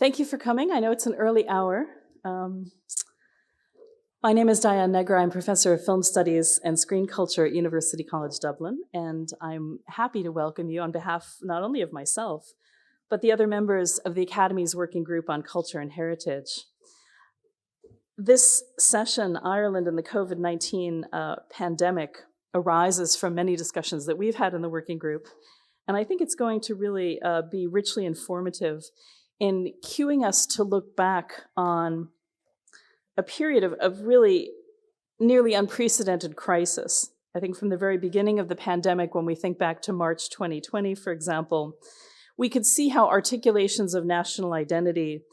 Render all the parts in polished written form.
Thank you for coming. I know it's an early hour. My name is Diane Negra. I'm Professor of Film Studies and Screen Culture at University College Dublin, and I'm happy to welcome you on behalf not only of myself, but the other members of the Academy's Working Group on Culture and Heritage. This session, Ireland and the COVID-19 pandemic, arises from many discussions that we've had in the working group, and I think it's going to really be richly informative in cueing us to look back on a period of really nearly unprecedented crisis. I think from the very beginning of the pandemic, when we think back to March 2020, for example, we could see how articulations of national identity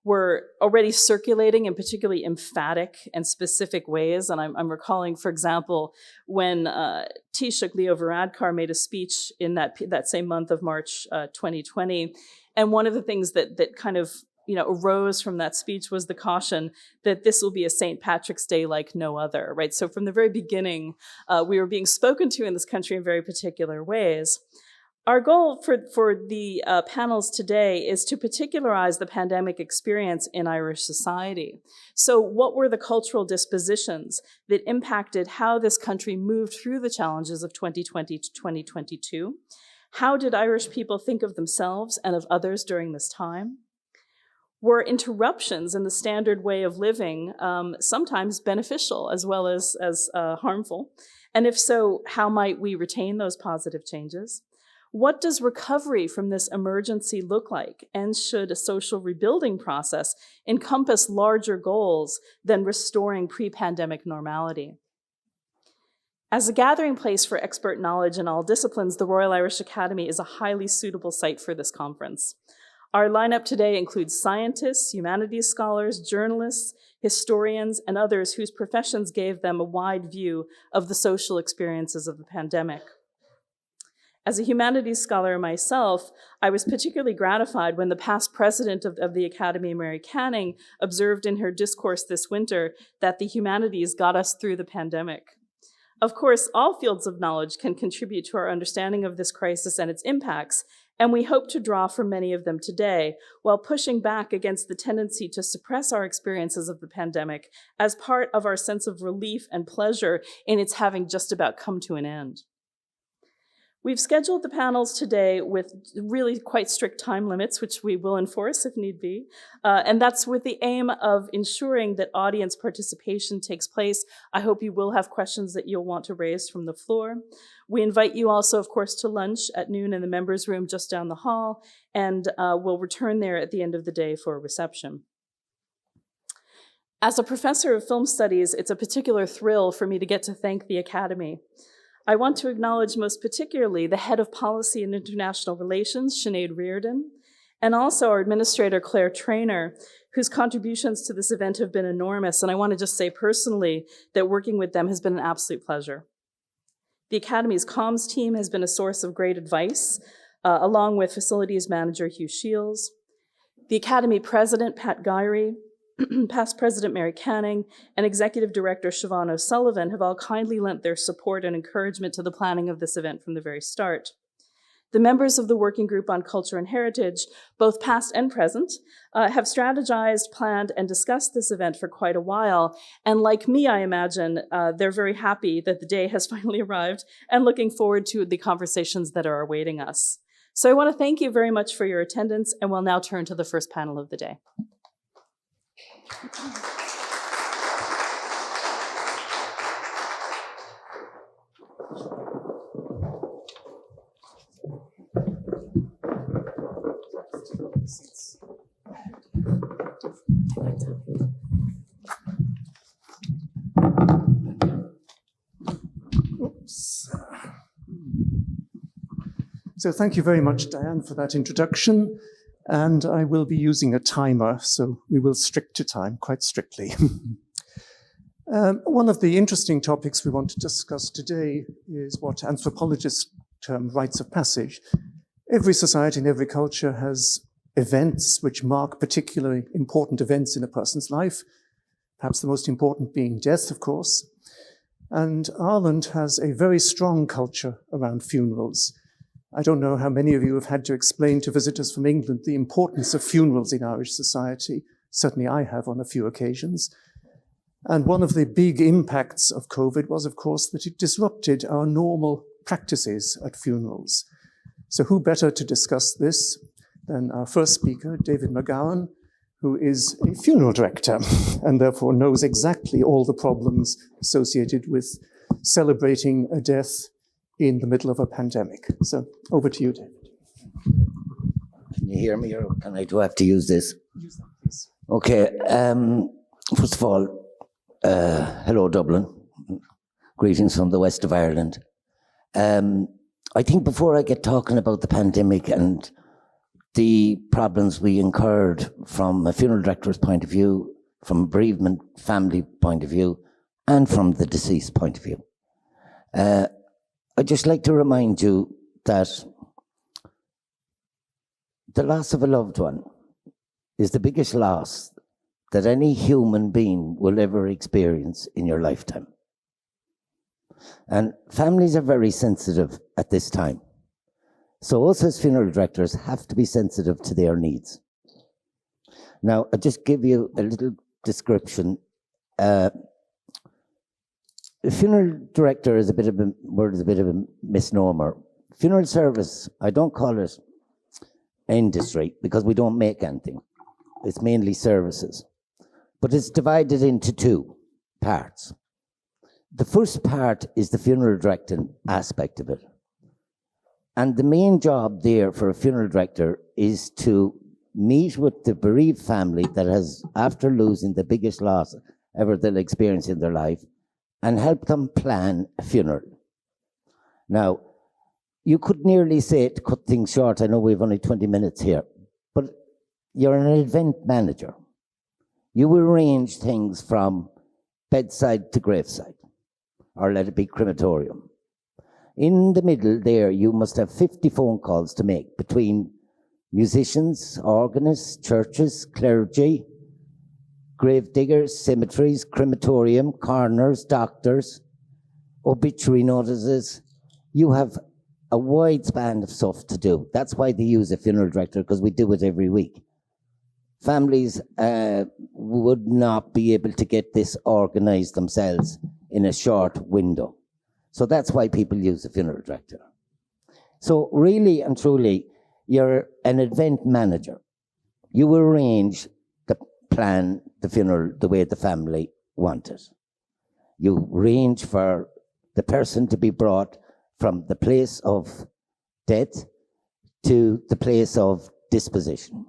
were already circulating in particularly emphatic and specific ways. And I'm recalling, for example, when Taoiseach Leo Varadkar made a speech in that same month of March 2020. And one of the things that kind of arose from that speech was the caution that this will be a St. Patrick's Day like no other, right? So from the very beginning, we were being spoken to in this country in very particular ways. Our goal for the panels today is to particularize the pandemic experience in Irish society. So what were the cultural dispositions that impacted how this country moved through the challenges of 2020 to 2022? How did Irish people think of themselves and of others during this time? Were interruptions in the standard way of living sometimes beneficial as well as harmful? And if so, how might we retain those positive changes? What does recovery from this emergency look like? And should a social rebuilding process encompass larger goals than restoring pre-pandemic normality? As a gathering place for expert knowledge in all disciplines, the Royal Irish Academy is a highly suitable site for this conference. Our lineup today includes scientists, humanities scholars, journalists, historians, and others whose professions gave them a wide view of the social experiences of the pandemic. As a humanities scholar myself, I was particularly gratified when the past president of the Academy, Mary Canning, observed in her discourse this winter that the humanities got us through the pandemic. Of course, all fields of knowledge can contribute to our understanding of this crisis and its impacts, and we hope to draw from many of them today, while pushing back against the tendency to suppress our experiences of the pandemic as part of our sense of relief and pleasure in its having just about come to an end. We've scheduled the panels today with really quite strict time limits, which we will enforce if need be. And that's with the aim of ensuring that audience participation takes place. I hope you will have questions that you'll want to raise from the floor. We invite you also, of course, to lunch at noon in the members' room just down the hall, and we'll return there at the end of the day for a reception. As a professor of film studies, it's a particular thrill for me to get to thank the Academy. I want to acknowledge most particularly the head of policy and international relations, Sinead Reardon, and also our administrator, Claire Traynor, whose contributions to this event have been enormous. And I want to just say personally that working with them has been an absolute pleasure. The Academy's comms team has been a source of great advice, along with facilities manager Hugh Shields. The Academy president, Pat Gyrey, past President Mary Canning, and Executive Director Siobhan O'Sullivan have all kindly lent their support and encouragement to the planning of this event from the very start. The members of the Working Group on Culture and Heritage, both past and present, have strategized, planned, and discussed this event for quite a while. And like me, I imagine, they're very happy that the day has finally arrived and looking forward to the conversations that are awaiting us. So I want to thank you very much for your attendance, and we'll now turn to the first panel of the day. Oops. So thank you very much, Diane, for that introduction. And I will be using a timer, so we will stick to time quite strictly. One of the interesting topics we want to discuss today is what anthropologists term rites of passage. Every society and every culture has events which mark particularly important events in a person's life, perhaps the most important being death, of course. And Ireland has a very strong culture around funerals. I don't know how many of you have had to explain to visitors from England the importance of funerals in Irish society. Certainly I have on a few occasions. And one of the big impacts of COVID was, of course, that it disrupted our normal practices at funerals. So who better to discuss this than our first speaker, David McGowan, who is a funeral director and therefore knows exactly all the problems associated with celebrating a death in the middle of a pandemic. So over to you, David. Can you hear me, or do I have to use this? Use that, please. Okay. First of all, hello, Dublin. Greetings from the west of Ireland. I think before I get talking about the pandemic and the problems we incurred from a funeral director's point of view, from a bereavement family point of view, and from the deceased point of view, I'd just like to remind you that the loss of a loved one is the biggest loss that any human being will ever experience in your lifetime. And families are very sensitive at this time. So us as funeral directors have to be sensitive to their needs. Now, I'll just give you a little description. The funeral director is a bit of a misnomer. Funeral service, I don't call it industry because we don't make anything. It's mainly services. But it's divided into two parts. The first part is the funeral directing aspect of it. And the main job there for a funeral director is to meet with the bereaved family that has, after losing the biggest loss ever they'll experience in their life, and help them plan a funeral. Now, you could nearly say, to cut things short, I know we've only 20 minutes here, but you're an event manager. You arrange things from bedside to graveside, or let it be crematorium. In the middle there, you must have 50 phone calls to make between musicians, organists, churches, clergy, grave diggers, cemeteries, crematorium, coroners, doctors, obituary notices. You have a wide span of stuff to do. That's why they use a funeral director, because we do it every week. Families would not be able to get this organized themselves in a short window. So that's why people use a funeral director. So really and truly, you're an event manager. You arrange the plan, the funeral, the way the family want it. You arrange for the person to be brought from the place of death to the place of disposition.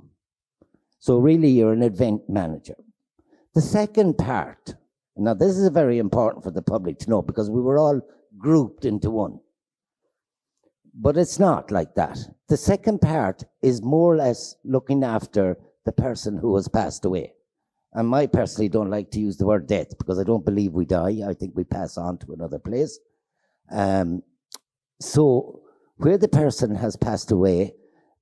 So really, you're an event manager. The second part, now this is very important for the public to know because we were all grouped into one. But it's not like that. The second part is more or less looking after the person who has passed away. And I personally don't like to use the word death because I don't believe we die. I think we pass on to another place. So where the person has passed away,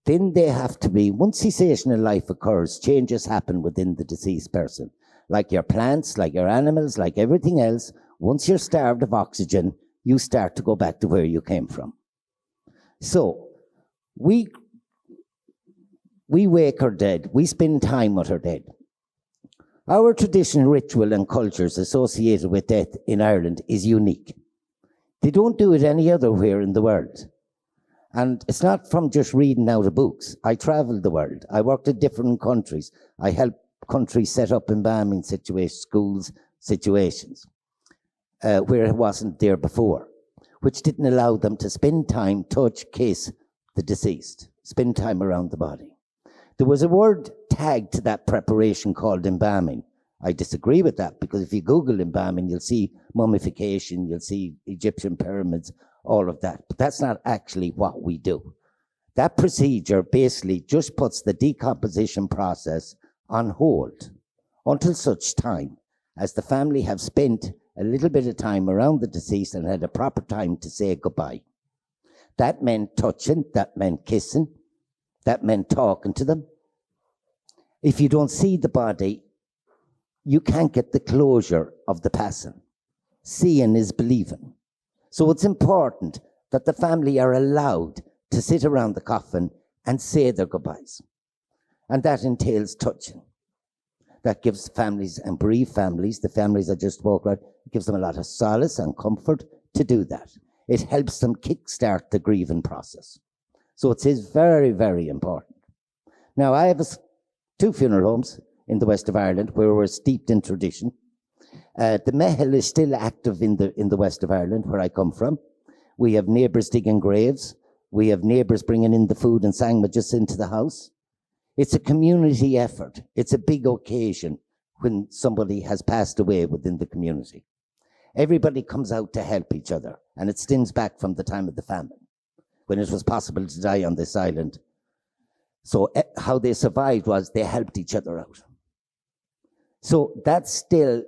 then they have to be, once cessation in life occurs, changes happen within the deceased person. Like your plants, like your animals, like everything else, once you're starved of oxygen, you start to go back to where you came from. So we wake our dead, we spend time with our dead. Our tradition, ritual and cultures associated with death in Ireland is unique. They don't do it any other where in the world. And it's not from just reading out of books. I traveled the world. I worked in different countries. I helped countries set up embalming situations, schools, situations, where it wasn't there before, which didn't allow them to spend time, touch, kiss the deceased, spend time around the body. There was a word tagged to that preparation called embalming. I disagree with that because if you Google embalming, you'll see mummification, you'll see Egyptian pyramids, all of that. But that's not actually what we do. That procedure basically just puts the decomposition process on hold until such time as the family have spent a little bit of time around the deceased and had a proper time to say goodbye. That meant touching, that meant kissing, that meant talking to them. If you don't see the body, you can't get the closure of the passing. Seeing is believing. So it's important that the family are allowed to sit around the coffin and say their goodbyes. And that entails touching. That gives families and bereaved families, the families I just spoke about, it gives them a lot of solace and comfort to do that. It helps them kickstart the grieving process. So it is very, very important. Now, I have 2 funeral homes in the west of Ireland where we're steeped in tradition. The Mehel is still active in the west of Ireland, where I come from. We have neighbours digging graves. We have neighbours bringing in the food and sandwiches into the house. It's a community effort. It's a big occasion when somebody has passed away within the community. Everybody comes out to help each other, and it stems back from the time of the famine, when it was possible to die on this island. So how they survived was they helped each other out. So that's still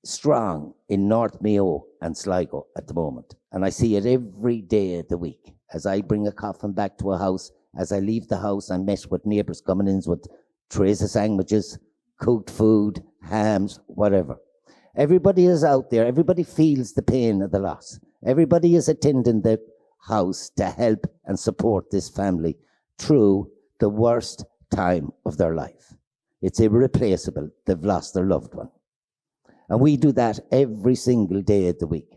strong in North Mayo and Sligo at the moment. And I see it every day of the week. As I bring a coffin back to a house, as I leave the house, I'm met with neighbours coming in with trays of sandwiches, cooked food, hams, whatever. Everybody is out there. Everybody feels the pain of the loss. Everybody is attending the house to help and support this family through the worst time of their life. It's irreplaceable. They've lost their loved one. And we do that every single day of the week.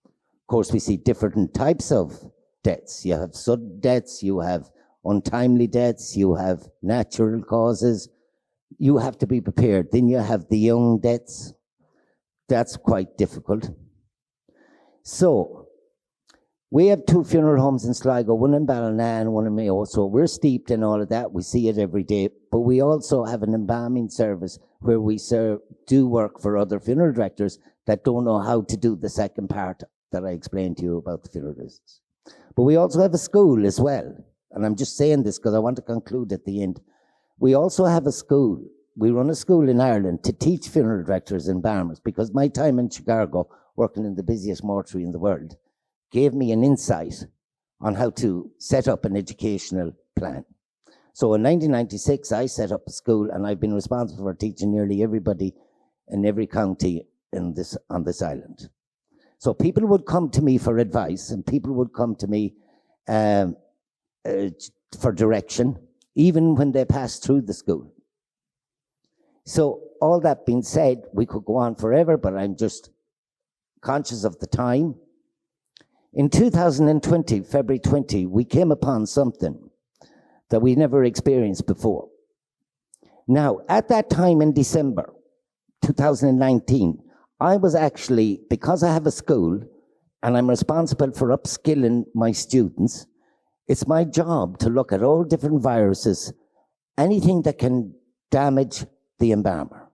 Of course, we see different types of deaths. You have sudden deaths, you have untimely deaths, you have natural causes. You have to be prepared. Then you have the young deaths. That's quite difficult. So, we have 2 funeral homes in Sligo, one in Ballina and one in Mayo. So we're steeped in all of that. We see it every day. But we also have an embalming service where we do work for other funeral directors that don't know how to do the second part that I explained to you about the funeral business. But we also have a school as well. And I'm just saying this because I want to conclude at the end. We also have a school. We run a school in Ireland to teach funeral directors and embalmers, because my time in Chicago, working in the busiest mortuary in the world, gave me an insight on how to set up an educational plan. So in 1996, I set up a school, and I've been responsible for teaching nearly everybody in every county on this island. So people would come to me for advice, and people would come to me for direction, even when they passed through the school. So all that being said, we could go on forever, but I'm just conscious of the time. In 2020, February 20, we came upon something that we never experienced before. Now, at that time in December 2019, I was actually, because I have a school and I'm responsible for upskilling my students, it's my job to look at all different viruses, anything that can damage the embalmer.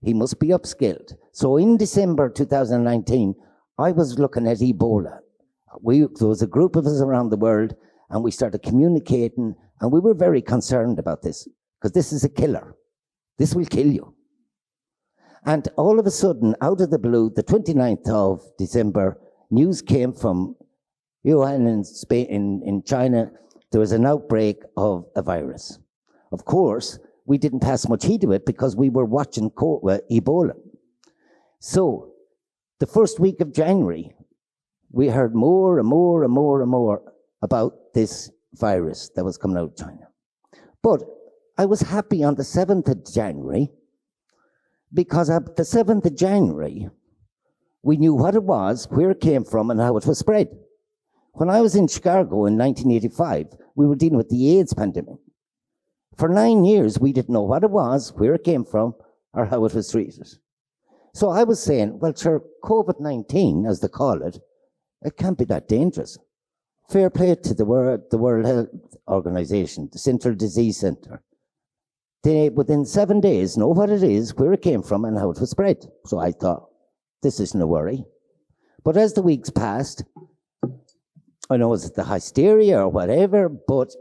He must be upskilled. So in December 2019, I was looking at Ebola. There was a group of us around the world, and we started communicating, and we were very concerned about this, because this is a killer. This will kill you. And all of a sudden, out of the blue, the 29th of December, news came from Wuhan in Spain, in China. There was an outbreak of a virus. Of course, we didn't pass much heed to it because we were watching Ebola. So, the first week of January, we heard more and more and more and more about this virus that was coming out of China. But I was happy on the 7th of January, because on the 7th of January, we knew what it was, where it came from, and how it was spread. When I was in Chicago in 1985, we were dealing with the AIDS pandemic. For 9 years, we didn't know what it was, where it came from, or how it was treated. So I was saying, well, sure, COVID-19, as they call it, it can't be that dangerous. Fair play to the World Health Organization, the Central Disease Center. They, within 7 days, know what it is, where it came from, and how it was spread. So I thought, this isn't a worry. But as the weeks passed, I know it's the hysteria or whatever, but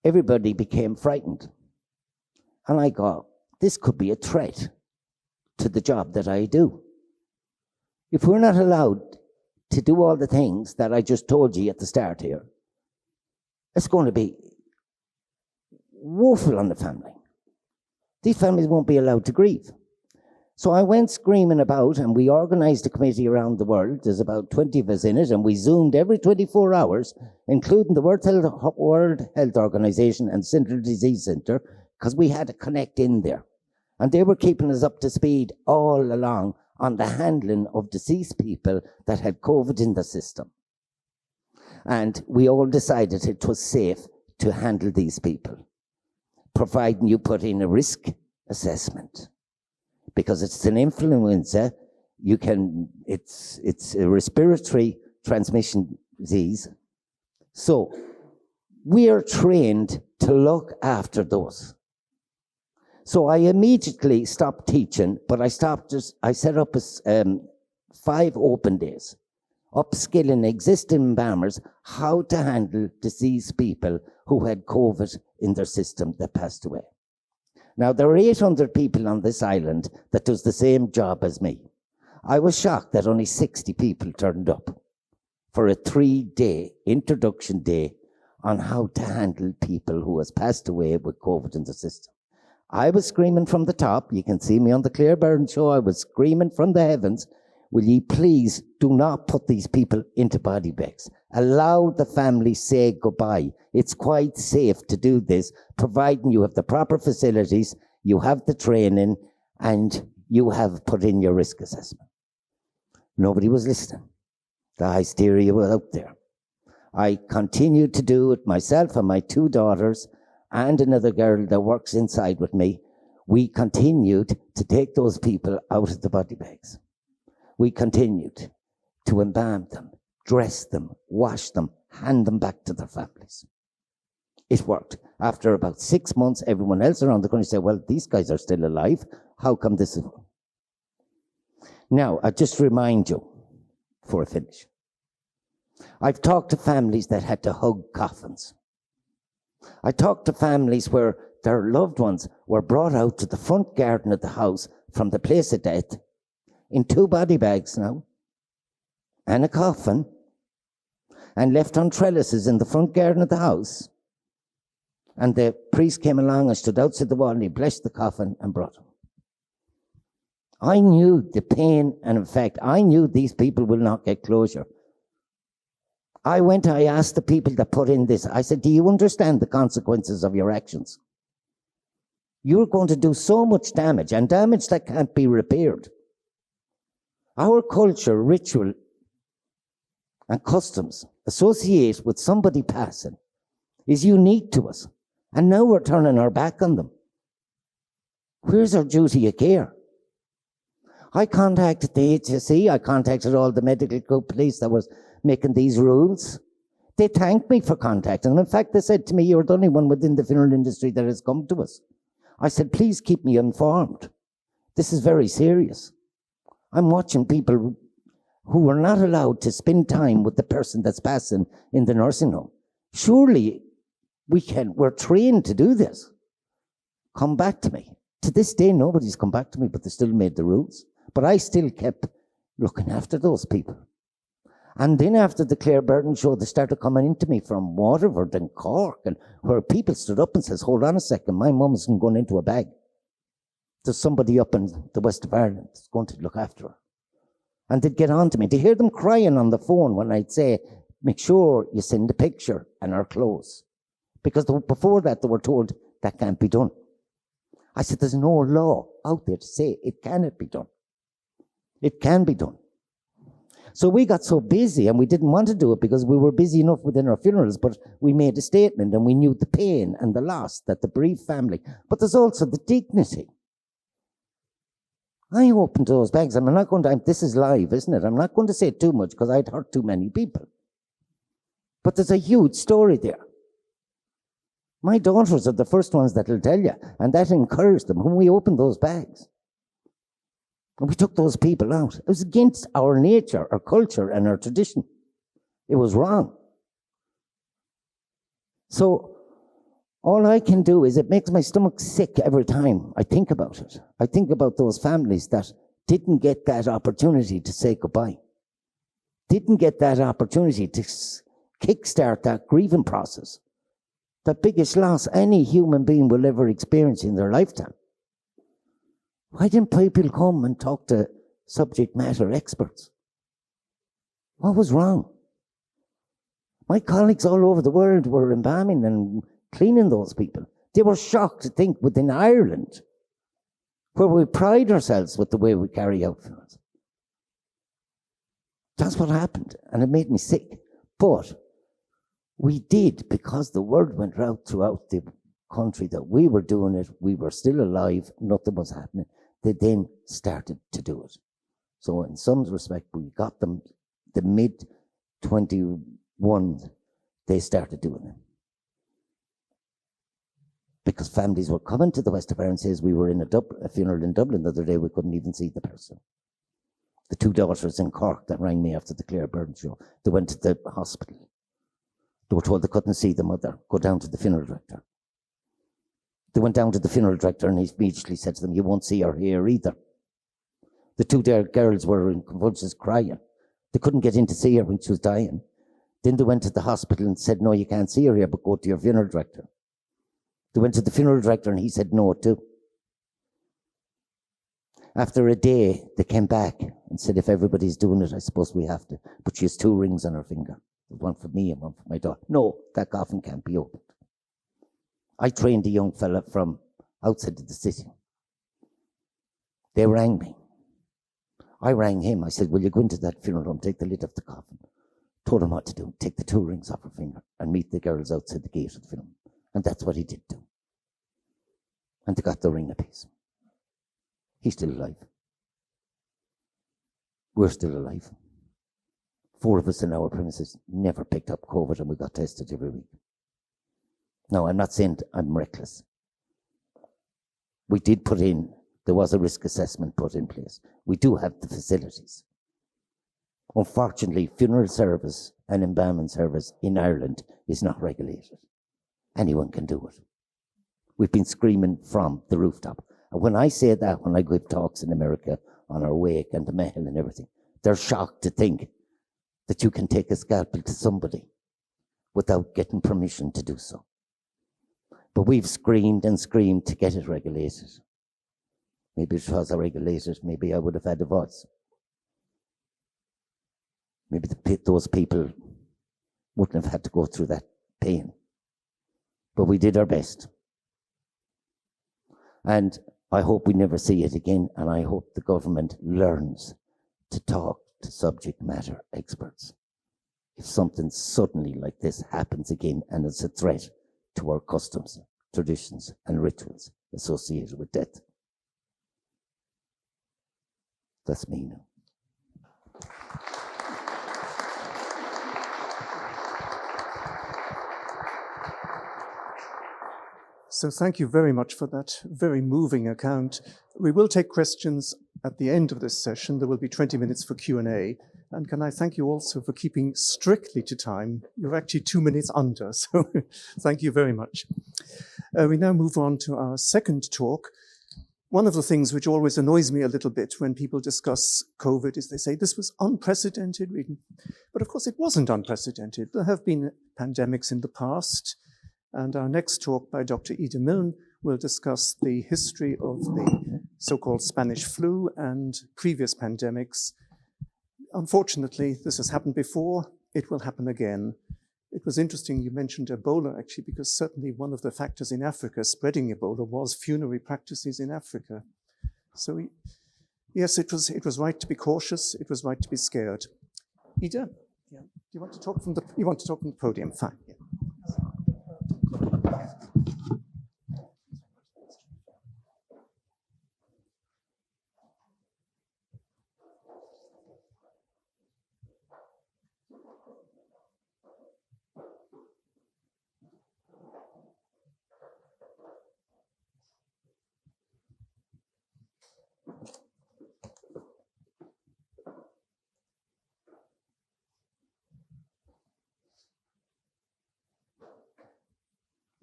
everybody became frightened. And I thought, this could be a threat to the job that I do. If we're not allowed to do all the things that I just told you at the start here, it's going to be woeful on the family. These families won't be allowed to grieve. So I went screaming about, and we organised a committee around the world. There's about 20 of us in it, and we Zoomed every 24 hours, including the World Health Organization and Central Disease Centre, because we had to connect in there. And they were keeping us up to speed all along on the handling of deceased people that had COVID in the system. And we all decided it was safe to handle these people, providing you put in a risk assessment. Because it's an influenza, it's a respiratory transmission disease. So we are trained to look after those. So I immediately stopped teaching, but I set up 5 open days, upskilling existing embalmers how to handle deceased people who had COVID in their system that passed away. Now, there are 800 people on this island that does the same job as me. I was shocked that only 60 people turned up for a 3-day introduction day on how to handle people who has passed away with COVID in the system. I was screaming from the top. You can see me on the Claire Byrne show. I was screaming from the heavens, will ye please do not put these people into body bags. Allow the family say goodbye. It's quite safe to do this, providing you have the proper facilities, you have the training, and you have put in your risk assessment. Nobody was listening. The hysteria was out there. I continued to do it myself and my 2 daughters and another girl that works inside with me. We continued to take those people out of the body bags. We continued to embalm them, dress them, wash them, hand them back to their families. It worked. After about 6 months, everyone else around the country said, well, these guys are still alive. How come this is? Now, I just remind you, before I finish, I've talked to families that had to hug coffins. I talked to families where their loved ones were brought out to the front garden of the house from the place of death in 2 body bags now, and a coffin, and left on trellises in the front garden of the house. And the priest came along and stood outside the wall, and he blessed the coffin and brought him. I knew the pain, and in fact, I knew these people will not get closure. I asked the people that put in this, I said, do you understand the consequences of your actions? You're going to do so much damage, and damage that can't be repaired. Our culture, ritual, and customs associated with somebody passing is unique to us. And now we're turning our back on them. Where's our duty of care? I contacted the HSE, I contacted all the medical police that was making these rules. They thanked me for contacting them. In fact, they said to me, you're the only one within the funeral industry that has come to us. I said, please keep me informed. This is very serious. I'm watching people who are not allowed to spend time with the person that's passing in the nursing home. Surely we're trained to do this. Come back to me. To this day, nobody's come back to me, but they still made the rules. But I still kept looking after those people. And then after the Claire Byrne show, they started coming into me from Waterford and Cork, and where people stood up and says, hold on a second, my mum's going into a bag. There's somebody up in the west of Ireland that's going to look after her. And they'd get on to me. To hear them crying on the phone when I'd say, make sure you send a picture and our clothes. Because before that, they were told that can't be done. I said, there's no law out there to say it cannot be done. It can be done. So we got so busy, and we didn't want to do it because we were busy enough within our funerals, but we made a statement and we knew the pain and the loss that the bereaved family, but there's also the dignity. I opened those bags, and I'm not going to, this is live, isn't it? I'm not going to say too much because I'd hurt too many people. But there's a huge story there. My daughters are the first ones that will tell you, and that encouraged them when we opened those bags. And we took those people out. It was against our nature, our culture, and our tradition. It was wrong. So all I can do is, it makes my stomach sick every time I think about it. I think about those families that didn't get that opportunity to say goodbye, didn't get that opportunity to kickstart that grieving process, the biggest loss any human being will ever experience in their lifetime. Why didn't people come and talk to subject matter experts? What was wrong? My colleagues all over the world were embalming and cleaning those people. They were shocked to think within Ireland, where we pride ourselves with the way we carry out funerals. That's what happened, and it made me sick. But we did, because the word went out throughout the country that we were doing it, we were still alive, nothing was happening. They then started to do it. So in some respect, we got them, the mid-21, they started doing it. Because families were coming to the West of Ireland, says we were in a funeral in Dublin the other day, we couldn't even see the person. The two daughters in Cork that rang me after the Claire Byrne show, they went to the hospital. They were told they couldn't see the mother, go down to the funeral director. They went down to the funeral director and he immediately said to them, you won't see her here either. The two girls were in convulsions crying. They couldn't get in to see her when she was dying. Then they went to the hospital and said, no, you can't see her here, but go to your funeral director. They went to the funeral director and he said no too. After a day, they came back and said, if everybody's doing it, I suppose we have to. But she has 2 rings on her finger. One for me and one for my daughter. No, that coffin can't be opened. I trained a young fella from outside of the city. They rang me. I rang him. I said, will you go into that funeral home, take the lid off the coffin? Told him what to do. Take the 2 rings off her finger and meet the girls outside the gate of the funeral. And that's what he did do. And they got the ring apiece. He's still alive. We're still alive. 4 of us in our premises never picked up COVID and we got tested every week. Now, I'm not saying I'm reckless. We did put in, there was a risk assessment put in place. We do have the facilities. Unfortunately, funeral service and embalming service in Ireland is not regulated. Anyone can do it. We've been screaming from the rooftop. And when I say that, when I give talks in America on our wake and the Mahel and everything, they're shocked to think that you can take a scalpel to somebody without getting permission to do so. But we've screamed and screamed to get it regulated. Maybe it was regulated, maybe I would have had a voice. Maybe those people wouldn't have had to go through that pain. But we did our best. And I hope we never see it again, and I hope the government learns to talk to subject matter experts. If something suddenly like this happens again and it's a threat to our customs, traditions, and rituals associated with death. That's me now. So thank you very much for that very moving account. We will take questions at the end of this session. There will be 20 minutes for Q&A. And can I thank you also for keeping strictly to time? You're actually 2 minutes under, so thank you very much. We now move on to our second talk. One of the things which always annoys me a little bit when people discuss COVID is they say this was unprecedented. But of course it wasn't unprecedented. There have been pandemics in the past. And our next talk by Dr. Ida Milne will discuss the history of the so-called Spanish flu and previous pandemics. Unfortunately, this has happened before. It will happen again. It was interesting you mentioned Ebola, actually, because certainly one of the factors in Africa spreading Ebola was funerary practices in Africa. So yes, it was right to be cautious. It was right to be scared. Ida, yeah. Do you want to talk from the podium? Fine. Yeah.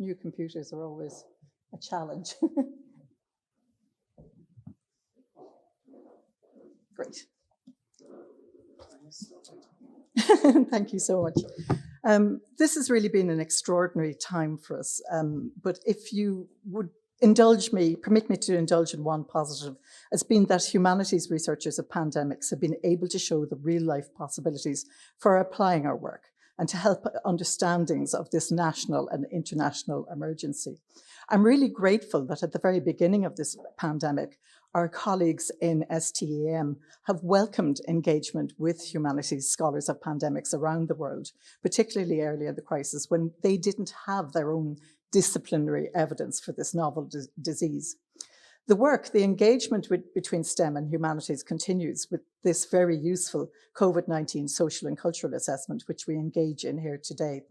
New computers are always a challenge. Great. Thank you so much. This has really been an extraordinary time for us. But if you would permit me to indulge in one positive, has been that humanities researchers of pandemics have been able to show the real life possibilities for applying our work and to help understandings of this national and international emergency. I'm really grateful that at the very beginning of this pandemic, our colleagues in STEM have welcomed engagement with humanities scholars of pandemics around the world, particularly early in the crisis when they didn't have their own disciplinary evidence for this novel disease. The engagement between STEM and humanities continues with this very useful COVID-19 social and cultural assessment, which we engage in here today.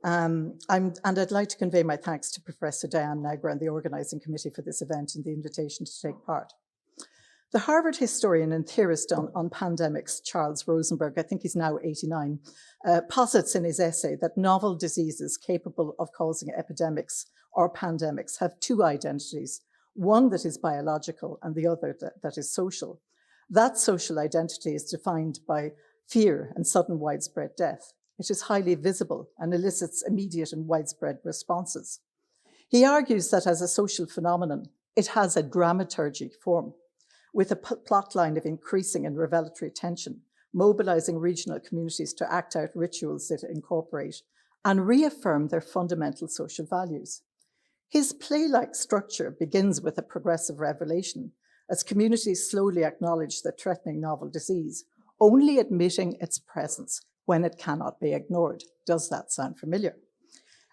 And I'd like to convey my thanks to Professor Diane Negra and the organising committee for this event and the invitation to take part. The Harvard historian and theorist on pandemics, Charles Rosenberg, I think he's now 89, posits in his essay that novel diseases capable of causing epidemics or pandemics have two identities, one that is biological and the other that is social. That social identity is defined by fear and sudden widespread death. It is highly visible and elicits immediate and widespread responses. He argues that as a social phenomenon, it has a dramaturgy form, with a plot line of increasing and revelatory tension, mobilizing regional communities to act out rituals that incorporate and reaffirm their fundamental social values. His play-like structure begins with a progressive revelation, as communities slowly acknowledge the threatening novel disease, only admitting its presence when it cannot be ignored. Does that sound familiar?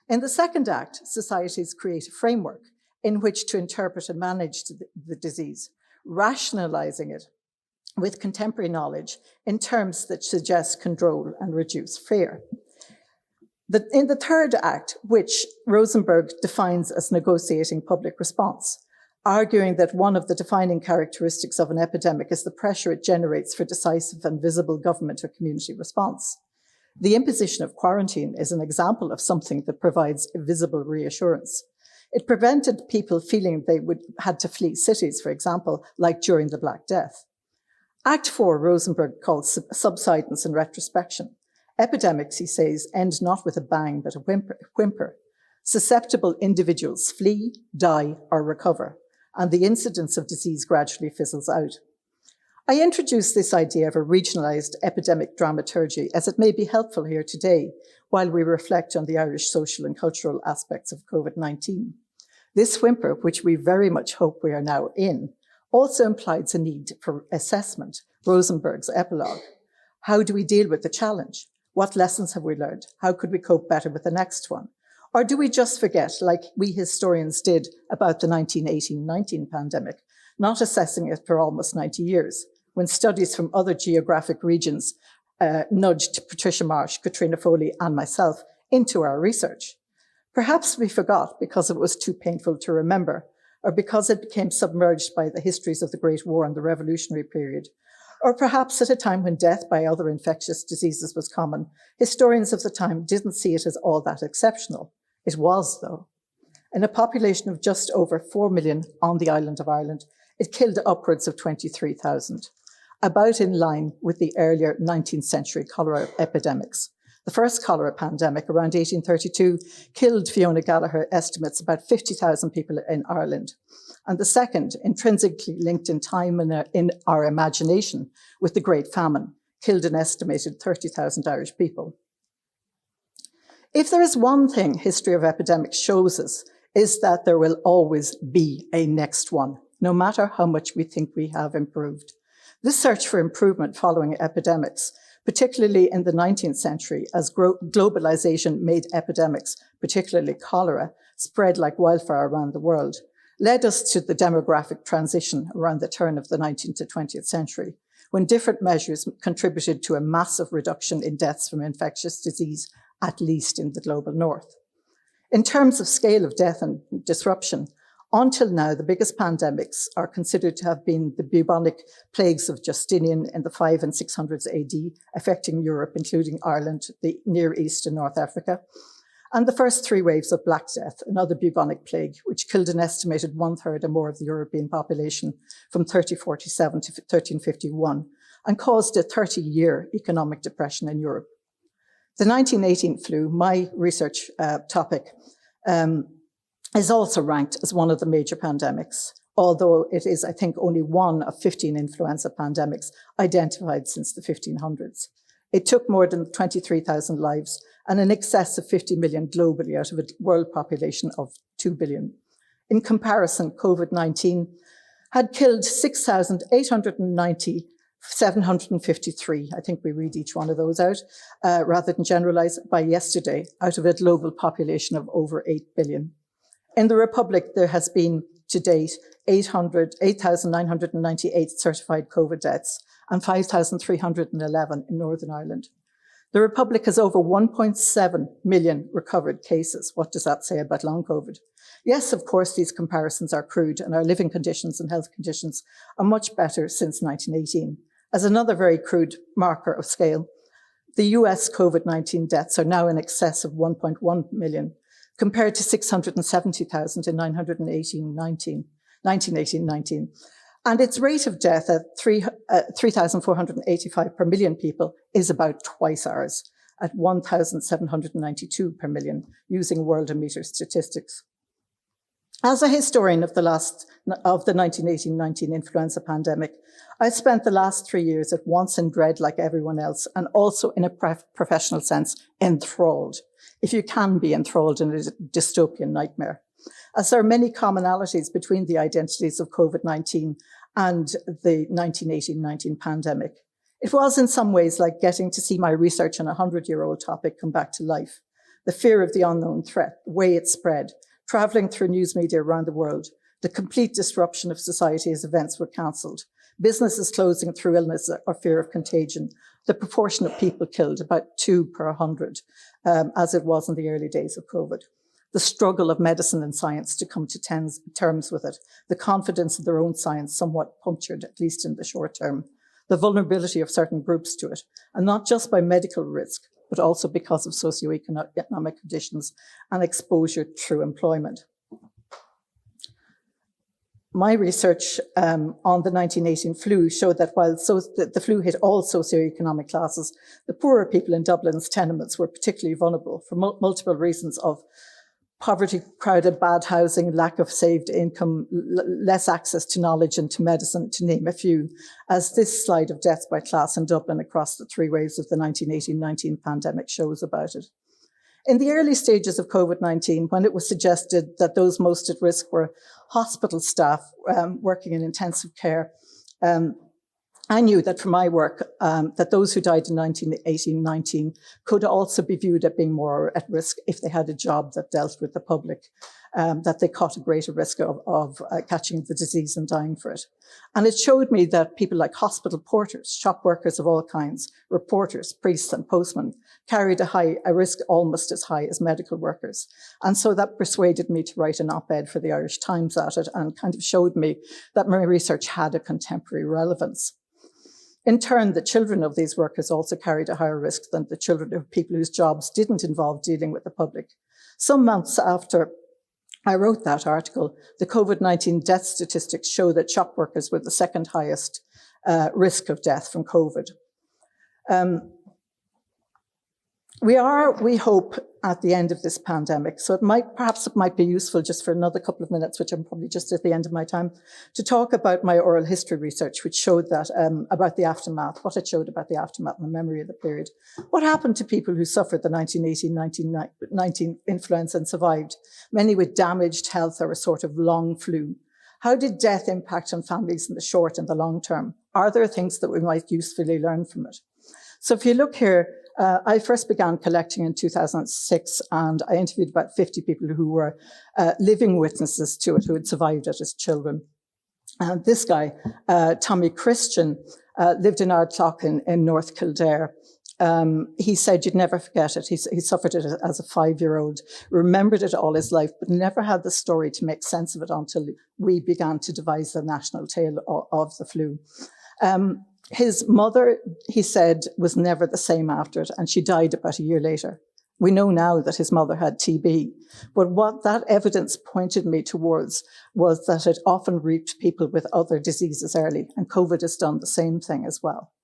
In the second act, societies create a framework in which to interpret and manage the disease, rationalizing it with contemporary knowledge in terms that suggest control and reduce fear. In the third act, which Rosenberg defines as negotiating public response, arguing that one of the defining characteristics of an epidemic is the pressure it generates for decisive and visible government or community response. The imposition of quarantine is an example of something that provides a visible reassurance. It prevented people feeling they had to flee cities, for example, like during the Black Death. Act 4, Rosenberg calls subsidence and retrospection. Epidemics, he says, end not with a bang, but a whimper. Susceptible individuals flee, die, or recover, and the incidence of disease gradually fizzles out. I introduce this idea of a regionalised epidemic dramaturgy as it may be helpful here today while we reflect on the Irish social and cultural aspects of COVID-19. This whimper, which we very much hope we are now in, also implies a need for assessment, Rosenberg's epilogue. How do we deal with the challenge? What lessons have we learned? How could we cope better with the next one? Or do we just forget, like we historians did about the 1918-19 pandemic, not assessing it for almost 90 years, when studies from other geographic regions nudged Patricia Marsh, Katrina Foley, and myself into our research? Perhaps we forgot because it was too painful to remember, or because it became submerged by the histories of the Great War and the Revolutionary period, or perhaps at a time when death by other infectious diseases was common, historians of the time didn't see it as all that exceptional. It was, though. In a population of just over 4 million on the island of Ireland, it killed upwards of 23,000, about in line with the earlier 19th century cholera epidemics. The first cholera pandemic around 1832 killed, Fiona Gallagher estimates, about 50,000 people in Ireland. And the second, intrinsically linked in time and in our imagination with the Great Famine, killed an estimated 30,000 Irish people. If there is one thing history of epidemics shows us, is that there will always be a next one, no matter how much we think we have improved. This search for improvement following epidemics, particularly in the 19th century, as globalization made epidemics, particularly cholera, spread like wildfire around the world, led us to the demographic transition around the turn of the 19th to 20th century, when different measures contributed to a massive reduction in deaths from infectious disease, at least in the global north. In terms of scale of death and disruption, until now, the biggest pandemics are considered to have been the bubonic plagues of Justinian in the 500s and 600s AD, affecting Europe, including Ireland, the Near East and North Africa, and the first 3 waves of Black Death, another bubonic plague, which killed an estimated 1/3 or more of the European population from 1347 to 1351, and caused a 30-year economic depression in Europe. The 1918 flu, my research topic, is also ranked as one of the major pandemics, although it is, I think, only one of 15 influenza pandemics identified since the 1500s. It took more than 23,000 lives and in excess of 50 million globally out of a world population of 2 billion. In comparison, COVID-19 had killed 6,890, 753, I think we read each one of those out, rather than generalize by yesterday, out of a global population of over 8 billion. In the Republic, there has been to date 8,998 certified COVID deaths and 5,311 in Northern Ireland. The Republic has over 1.7 million recovered cases. What does that say about long COVID? Yes, of course, these comparisons are crude and our living conditions and health conditions are much better since 1918. As another very crude marker of scale, the US COVID-19 deaths are now in excess of 1.1 million, compared to 670,000 in 1918-19. And its rate of death at 3,485 per million people is about twice ours, at 1,792 per million, using Worldometer statistics. As a historian of the 1918-19 influenza pandemic, I spent the last 3 years at once in dread like everyone else, and also in a professional sense, enthralled, if you can be enthralled in a dystopian nightmare. As there are many commonalities between the identities of COVID-19 and the 1918-19 pandemic. It was in some ways like getting to see my research on a 100-year-old topic come back to life. The fear of the unknown threat, the way it spread, traveling through news media around the world, the complete disruption of society as events were cancelled, businesses closing through illness or fear of contagion, the proportion of people killed, about 2 per 100, as it was in the early days of COVID. The struggle of medicine and science to come to terms with it, the confidence in their own science somewhat punctured, at least in the short term, the vulnerability of certain groups to it, and not just by medical risk, but also because of socioeconomic conditions and exposure through employment. My research on the 1918 flu showed that while the flu hit all socioeconomic classes, the poorer people in Dublin's tenements were particularly vulnerable for multiple reasons of poverty, crowded, bad housing, lack of saved income, less access to knowledge and to medicine, to name a few, as this slide of deaths by class in Dublin across the 3 waves of the 1918-19 pandemic shows about it. In the early stages of COVID-19, when it was suggested that those most at risk were hospital staff working in intensive care, I knew that from my work that those who died in 1918-19 could also be viewed as being more at risk if they had a job that dealt with the public, that they caught a greater risk of catching the disease and dying for it. And it showed me that people like hospital porters, shop workers of all kinds, reporters, priests and postmen carried a risk almost as high as medical workers. And so that persuaded me to write an op-ed for the Irish Times at it and kind of showed me that my research had a contemporary relevance. In turn, the children of these workers also carried a higher risk than the children of people whose jobs didn't involve dealing with the public. Some months after I wrote that article, the COVID-19 death statistics show that shop workers were the second highest risk of death from COVID. We hope, at the end of this pandemic. So perhaps it might be useful just for another couple of minutes, which I'm probably just at the end of my time, to talk about my oral history research, which showed that, about the aftermath, what it showed about the aftermath and the memory of the period. What happened to people who suffered the 1918-19 influenza and survived, many with damaged health or a sort of long flu? How did death impact on families in the short and the long term? Are there things that we might usefully learn from it? So if you look here, I first began collecting in 2006, and I interviewed about 50 people who were living witnesses to it, who had survived it as children. And this guy, Tommy Christian, lived in Ardclough in North Kildare. He said you'd never forget it. He suffered it as a 5-year-old, remembered it all his life, but never had the story to make sense of it until we began to devise the national tale of the flu. His mother, he said, was never the same after it, and she died about a year later. We know now that his mother had TB, but what that evidence pointed me towards was that it often reached people with other diseases early, and COVID has done the same thing as well.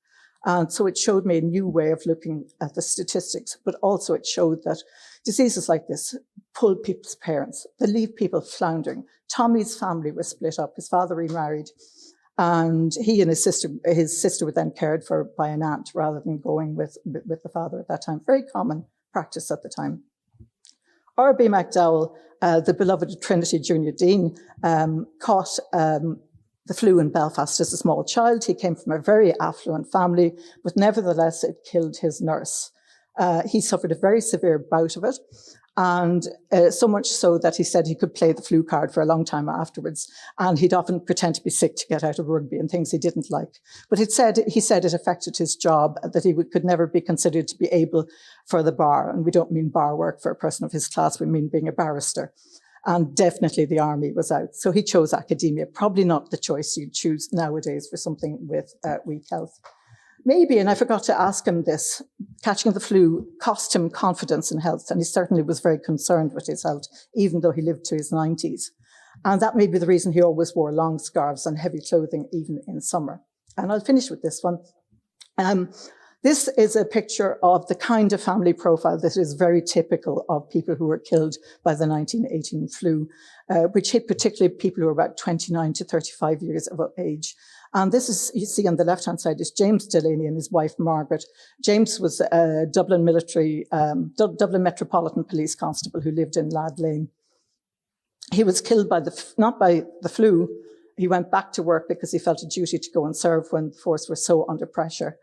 And so it showed me a new way of looking at the statistics, but also it showed that diseases like this pull people's parents. They leave people floundering. Tommy's family was split up. His father remarried, and he and his sister were then cared for by an aunt rather than going with the father at that time. Very common practice at the time. R.B. McDowell, the beloved Trinity Junior Dean, caught the flu in Belfast as a small child. He came from a very affluent family, but nevertheless it killed his nurse. He suffered a very severe bout of it, and so much so that he said he could play the flu card for a long time afterwards, and he'd often pretend to be sick to get out of rugby and things he didn't like. But he said it affected his job, that he could never be considered to be able for the bar. And we don't mean bar work for a person of his class, we mean being a barrister. And definitely the army was out. So he chose academia, probably not the choice you'd choose nowadays for something with weak health. Maybe, and I forgot to ask him this, catching the flu cost him confidence in health, and he certainly was very concerned with his health, even though he lived to his 90s. And that may be the reason he always wore long scarves and heavy clothing, even in summer. And I'll finish with this one. This is a picture of the kind of family profile that is very typical of people who were killed by the 1918 flu, which hit particularly people who were about 29 to 35 years of age. And this is, you see on the left-hand side, is James Delaney and his wife, Margaret. James was a Dublin Dublin Metropolitan Police Constable who lived in Lad Lane. He was killed not by the flu. He went back to work because he felt a duty to go and serve when the force were so under pressure.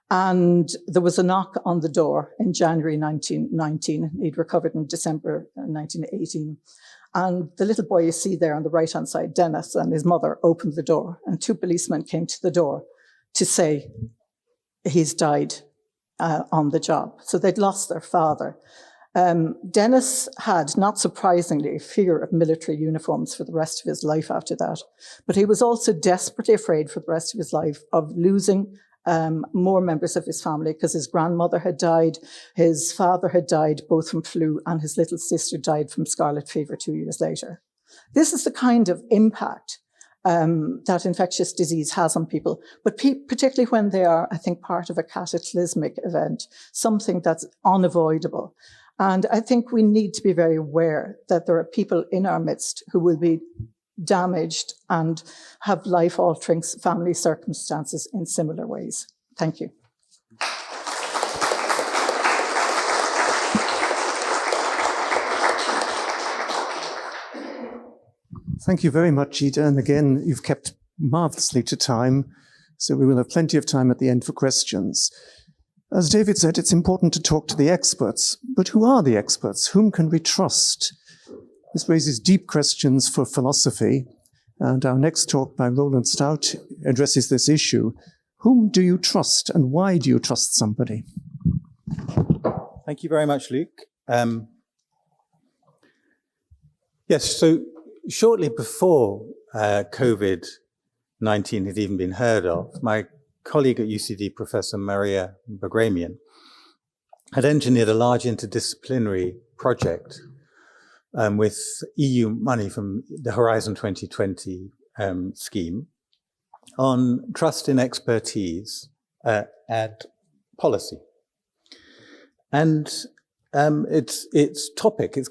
And there was a knock on the door in January 1919. He'd recovered in December 1918. And the little boy you see there on the right-hand side, Dennis, and his mother opened the door, and two policemen came to the door to say he's died on the job. So they'd lost their father. Dennis had, not surprisingly, a fear of military uniforms for the rest of his life after that. But he was also desperately afraid for the rest of his life of losing more members of his family, because his grandmother had died, his father had died both from flu, and his little sister died from scarlet fever 2 years later. This is the kind of impact that infectious disease has on people, but particularly when they are, I think, part of a cataclysmic event, something that's unavoidable. And I think we need to be very aware that there are people in our midst who will be damaged and have life-altering family circumstances in similar ways. Thank you. Thank you very much, Ida. And again, you've kept marvelously to time, so we will have plenty of time at the end for questions. As David said, it's important to talk to the experts. But who are the experts? Whom can we trust? This raises deep questions for philosophy, and our next talk by Rowland Stout addresses this issue. Whom do you trust, and why do you trust somebody? Thank you very much, Luke. Yes, so shortly before COVID-19 had even been heard of, my colleague at UCD, Professor Maria Bagramian, had engineered a large interdisciplinary project with EU money from the Horizon 2020 scheme on trust in expertise and policy. And its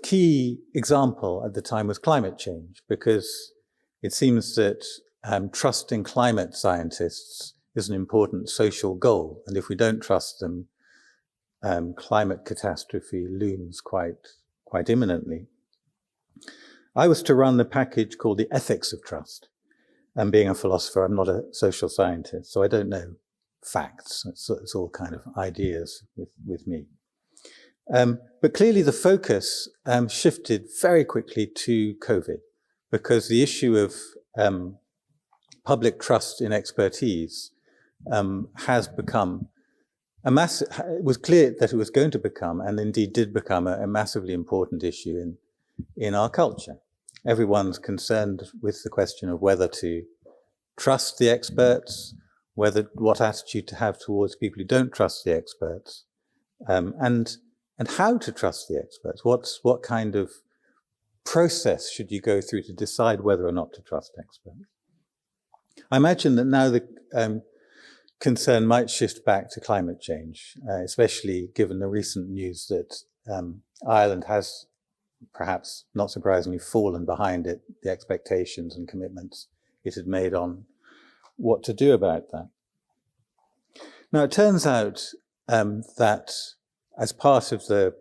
key example at the time was climate change, because it seems that trust in climate scientists is an important social goal. And if we don't trust them, climate catastrophe looms quite imminently. I was to run the package called the Ethics of Trust. And being a philosopher, I'm not a social scientist, so I don't know facts. It's all kind of ideas with me. But clearly the focus shifted very quickly to COVID, because the issue of public trust in expertise has become it was clear that it was going to become, and indeed did become, a massively important issue in our culture. Everyone's concerned with the question of whether to trust the experts, what attitude to have towards people who don't trust the experts, and how to trust the experts. What kind of process should you go through to decide whether or not to trust experts? I imagine that now concern might shift back to climate change, especially given the recent news that Ireland has, perhaps not surprisingly, fallen behind the expectations and commitments it had made on what to do about that. Now, it turns out that as part of the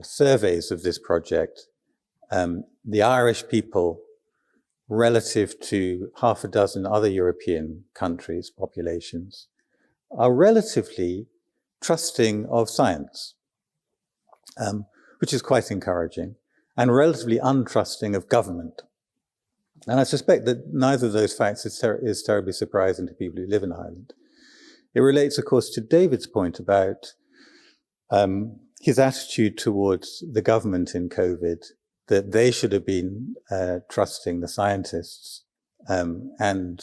surveys of this project, the Irish people, relative to half a dozen other European countries' populations, are relatively trusting of science, which is quite encouraging, and relatively untrusting of government. And I suspect that neither of those facts is terribly surprising to people who live in Ireland. It relates, of course, to David's point about his attitude towards the government in COVID, that they should have been trusting the scientists, and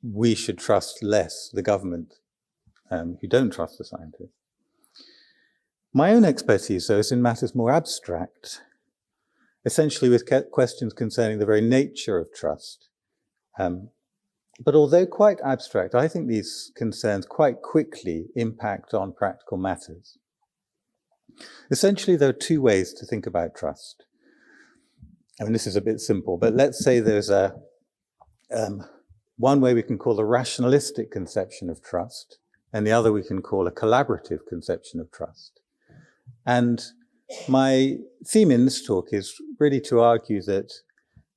we should trust less the government, who don't trust the scientists. My own expertise, though, is in matters more abstract, essentially with questions concerning the very nature of trust. But although quite abstract, I think these concerns quite quickly impact on practical matters. Essentially, there are two ways to think about trust. I mean, this is a bit simple, but let's say there's one way we can call a rationalistic conception of trust, and the other we can call a collaborative conception of trust. And my theme in this talk is really to argue that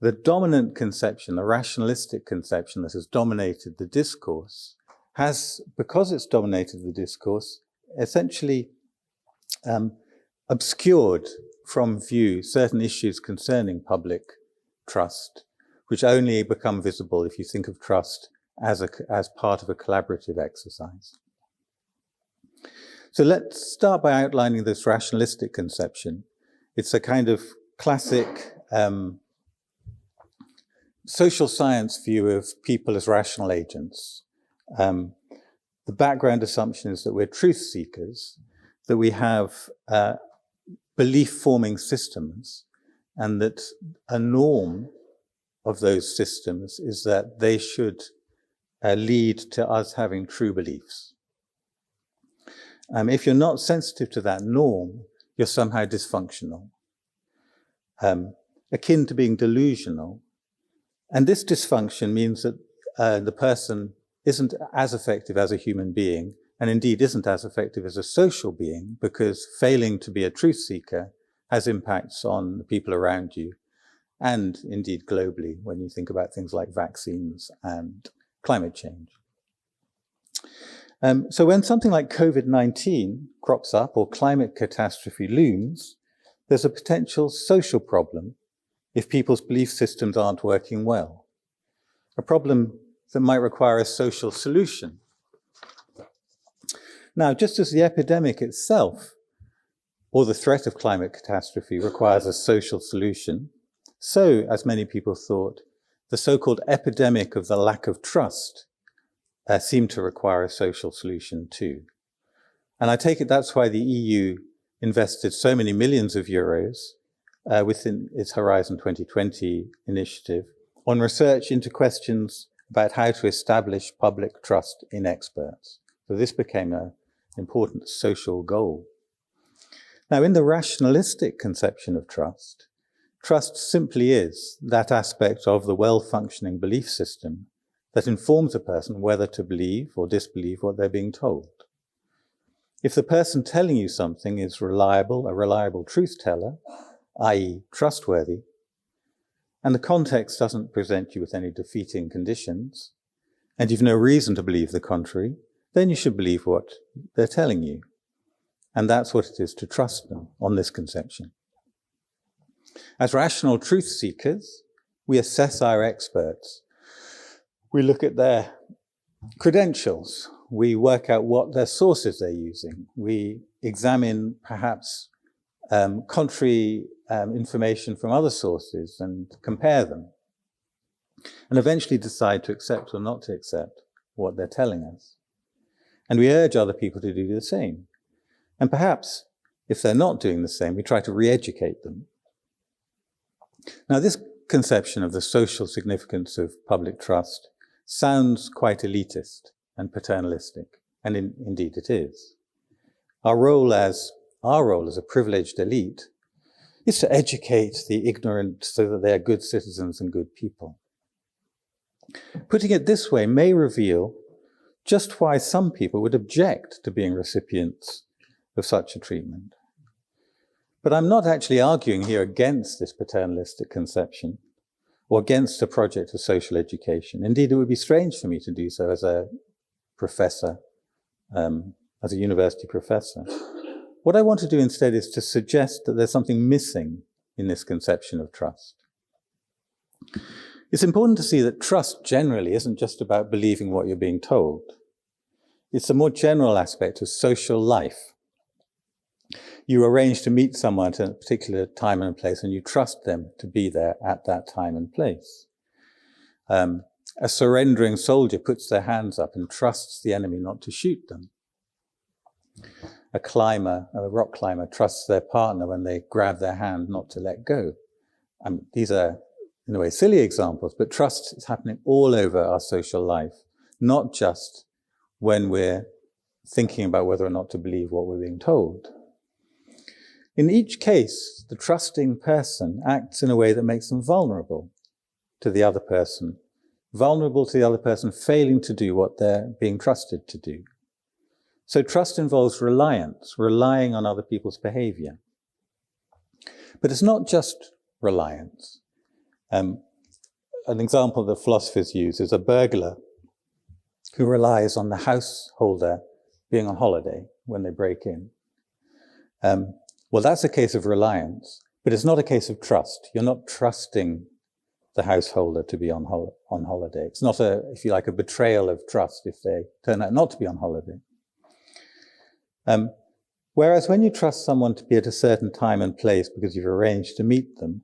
the dominant conception, the rationalistic conception that has dominated the discourse, has, because it's dominated the discourse, essentially obscured from view certain issues concerning public trust, which only become visible if you think of trust as part of a collaborative exercise. So let's start by outlining this rationalistic conception. It's a kind of classic social science view of people as rational agents. The background assumption is that we're truth seekers, that we have belief-forming systems, and that a norm of those systems is that they should lead to us having true beliefs. If you're not sensitive to that norm, you're somehow dysfunctional, akin to being delusional. And this dysfunction means that the person isn't as effective as a human being, and indeed isn't as effective as a social being, because failing to be a truth seeker has impacts on the people around you, and indeed globally, when you think about things like vaccines and climate change. So when something like COVID-19 crops up or climate catastrophe looms, there's a potential social problem if people's belief systems aren't working well, a problem that might require a social solution. Now, just as the epidemic itself, or the threat of climate catastrophe, requires a social solution, so, as many people thought, the so-called epidemic of the lack of trust seemed to require a social solution too. And I take it that's why the EU invested so many millions of euros within its Horizon 2020 initiative on research into questions about how to establish public trust in experts. So this became an important social goal. Now, in the rationalistic conception of trust, trust simply is that aspect of the well-functioning belief system that informs a person whether to believe or disbelieve what they're being told. If the person telling you something is reliable, a reliable truth teller, i.e. trustworthy, and the context doesn't present you with any defeating conditions, and you've no reason to believe the contrary, then you should believe what they're telling you. And that's what it is to trust them on this conception. As rational truth seekers, we assess our experts. We look at their credentials. We work out what their sources they're using. We examine perhaps contrary information from other sources and compare them, and eventually decide to accept or not to accept what they're telling us. And we urge other people to do the same. And perhaps, if they're not doing the same, we try to re-educate them. Now, this conception of the social significance of public trust sounds quite elitist, and paternalistic, and indeed it is. Our role as a privileged elite is to educate the ignorant so that they are good citizens and good people. Putting it this way may reveal just why some people would object to being recipients of such a treatment. But I'm not actually arguing here against this paternalistic conception or against a project of social education. Indeed, it would be strange for me to do so as a professor, as a university professor. What I want to do instead is to suggest that there's something missing in this conception of trust. It's important to see that trust generally isn't just about believing what you're being told. It's a more general aspect of social life. You arrange to meet someone at a particular time and place, and you trust them to be there at that time and place. A surrendering soldier puts their hands up and trusts the enemy not to shoot them. A rock climber, trusts their partner when they grab their hand not to let go. These are, in a way, silly examples, but trust is happening all over our social life, not just when we're thinking about whether or not to believe what we're being told. In each case, the trusting person acts in a way that makes them vulnerable to the other person failing to do what they're being trusted to do. So trust involves reliance, relying on other people's behavior. But it's not just reliance. An example that philosophers use is a burglar who relies on the householder being on holiday when they break in. Well, that's a case of reliance, but it's not a case of trust. You're not trusting the householder to be on holiday. It's not if you like, a betrayal of trust if they turn out not to be on holiday. Whereas when you trust someone to be at a certain time and place because you've arranged to meet them,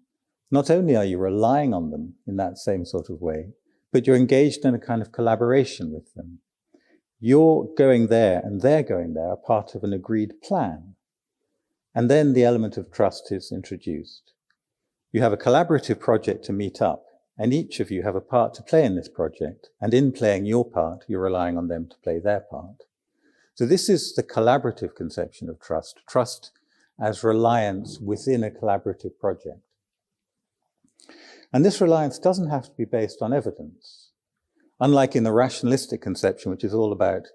not only are you relying on them in that same sort of way, but you're engaged in a kind of collaboration with them. You're going there and they're going there, are part of an agreed plan. And then the element of trust is introduced. You have a collaborative project to meet up, and each of you have a part to play in this project. And in playing your part, you're relying on them to play their part. So this is the collaborative conception of trust. Trust as reliance within a collaborative project. And this reliance doesn't have to be based on evidence. Unlike in the rationalistic conception, which is all about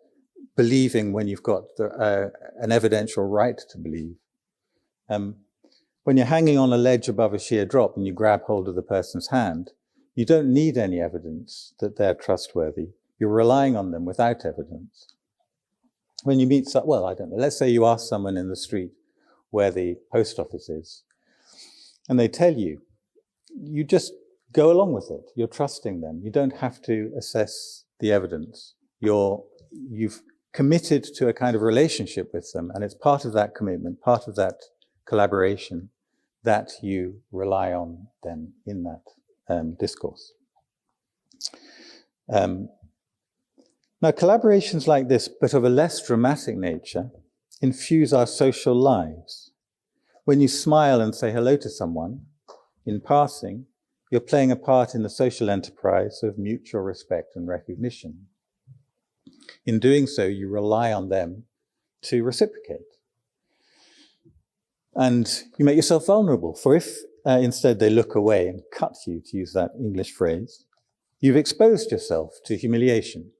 believing when you've got an evidential right to believe. When you're hanging on a ledge above a sheer drop and you grab hold of the person's hand, you don't need any evidence that they're trustworthy. You're relying on them without evidence. When you meet, let's say you ask someone in the street where the post office is, and they tell you, you just go along with it. You're trusting them. You don't have to assess the evidence. You've committed to a kind of relationship with them, and it's part of that commitment, part of that collaboration that you rely on them in that discourse. Now, collaborations like this, but of a less dramatic nature, infuse our social lives. When you smile and say hello to someone, in passing, you're playing a part in the social enterprise of mutual respect and recognition. In doing so, you rely on them to reciprocate. And you make yourself vulnerable, for if instead they look away and cut you, to use that English phrase, you've exposed yourself to humiliation.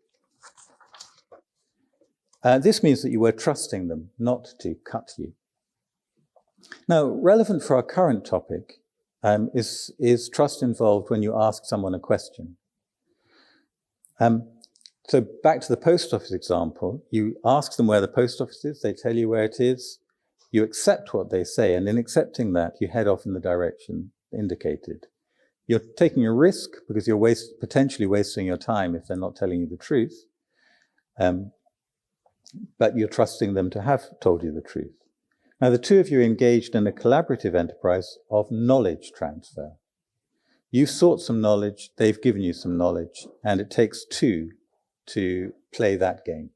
This means that you were trusting them not to cut you. Now, relevant for our current topic is trust involved when you ask someone a question. So back to the post office example, you ask them where the post office is, they tell you where it is, you accept what they say, and in accepting that, you head off in the direction indicated. You're taking a risk because you're potentially wasting your time if they're not telling you the truth, but you're trusting them to have told you the truth. Now, the two of you are engaged in a collaborative enterprise of knowledge transfer. You've sought some knowledge, they've given you some knowledge, and it takes two to play that game.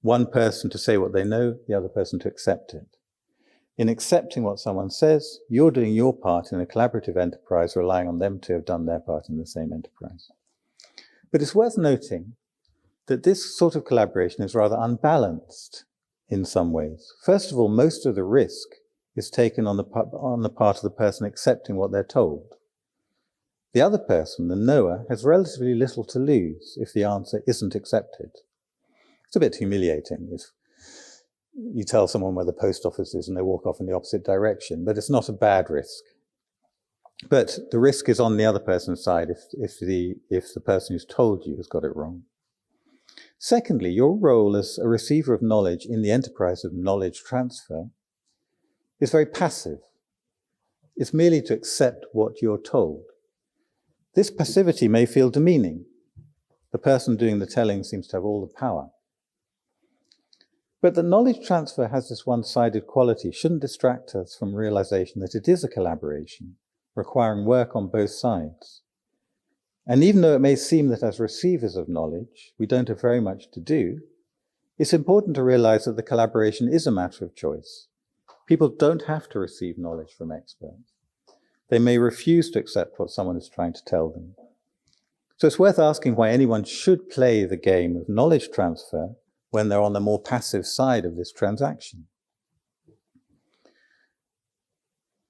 One person to say what they know, the other person to accept it. In accepting what someone says, you're doing your part in a collaborative enterprise, relying on them to have done their part in the same enterprise. But it's worth noting that this sort of collaboration is rather unbalanced in some ways. First of all, most of the risk is taken on the part of the person accepting what they're told. The other person, the knower, has relatively little to lose if the answer isn't accepted. It's a bit humiliating if you tell someone where the post office is and they walk off in the opposite direction, but it's not a bad risk. But the risk is on the other person's side if the person who's told you has got it wrong. Secondly, your role as a receiver of knowledge in the enterprise of knowledge transfer is very passive. It's merely to accept what you're told. This passivity may feel demeaning. The person doing the telling seems to have all the power. But the knowledge transfer has this one-sided quality shouldn't distract us from realization that it is a collaboration, requiring work on both sides. And even though it may seem that as receivers of knowledge, we don't have very much to do, it's important to realize that the collaboration is a matter of choice. People don't have to receive knowledge from experts. They may refuse to accept what someone is trying to tell them. So it's worth asking why anyone should play the game of knowledge transfer when they're on the more passive side of this transaction.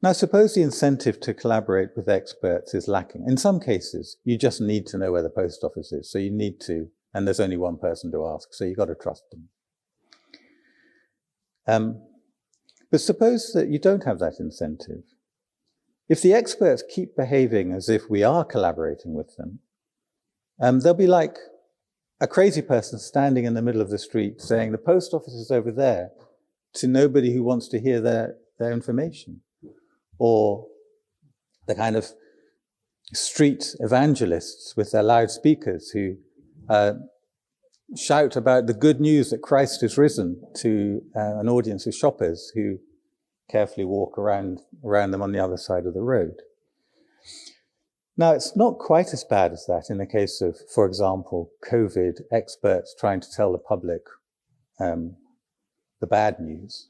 Now, suppose the incentive to collaborate with experts is lacking. In some cases, you just need to know where the post office is, so you need to, and there's only one person to ask, so you've got to trust them. But suppose that you don't have that incentive. If the experts keep behaving as if we are collaborating with them, they'll be like a crazy person standing in the middle of the street saying, the post office is over there, to nobody who wants to hear their information. Or the kind of street evangelists with their loudspeakers who shout about the good news that Christ is risen to an audience of shoppers who carefully walk around them on the other side of the road. Now, it's not quite as bad as that in the case of, for example, COVID experts trying to tell the public the bad news.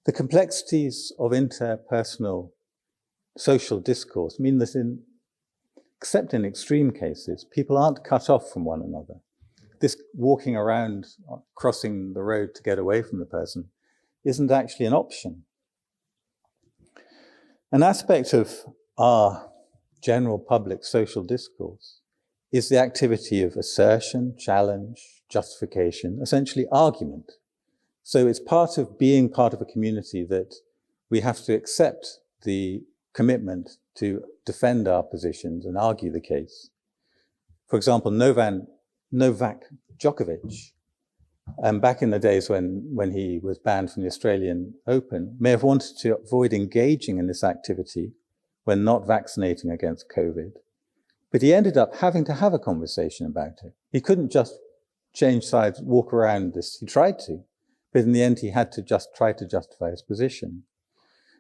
The complexities of interpersonal social discourse mean that except in extreme cases, people aren't cut off from one another. This walking around, crossing the road to get away from the person, isn't actually an option. An aspect of our general public social discourse is the activity of assertion, challenge, justification, essentially argument. So it's part of being part of a community that we have to accept the commitment to defend our positions and argue the case. For example, Novak Djokovic, back in the days when he was banned from the Australian Open, may have wanted to avoid engaging in this activity when not vaccinating against COVID. But he ended up having to have a conversation about it. He couldn't just change sides, walk around this. He tried to, but in the end he had to just try to justify his position.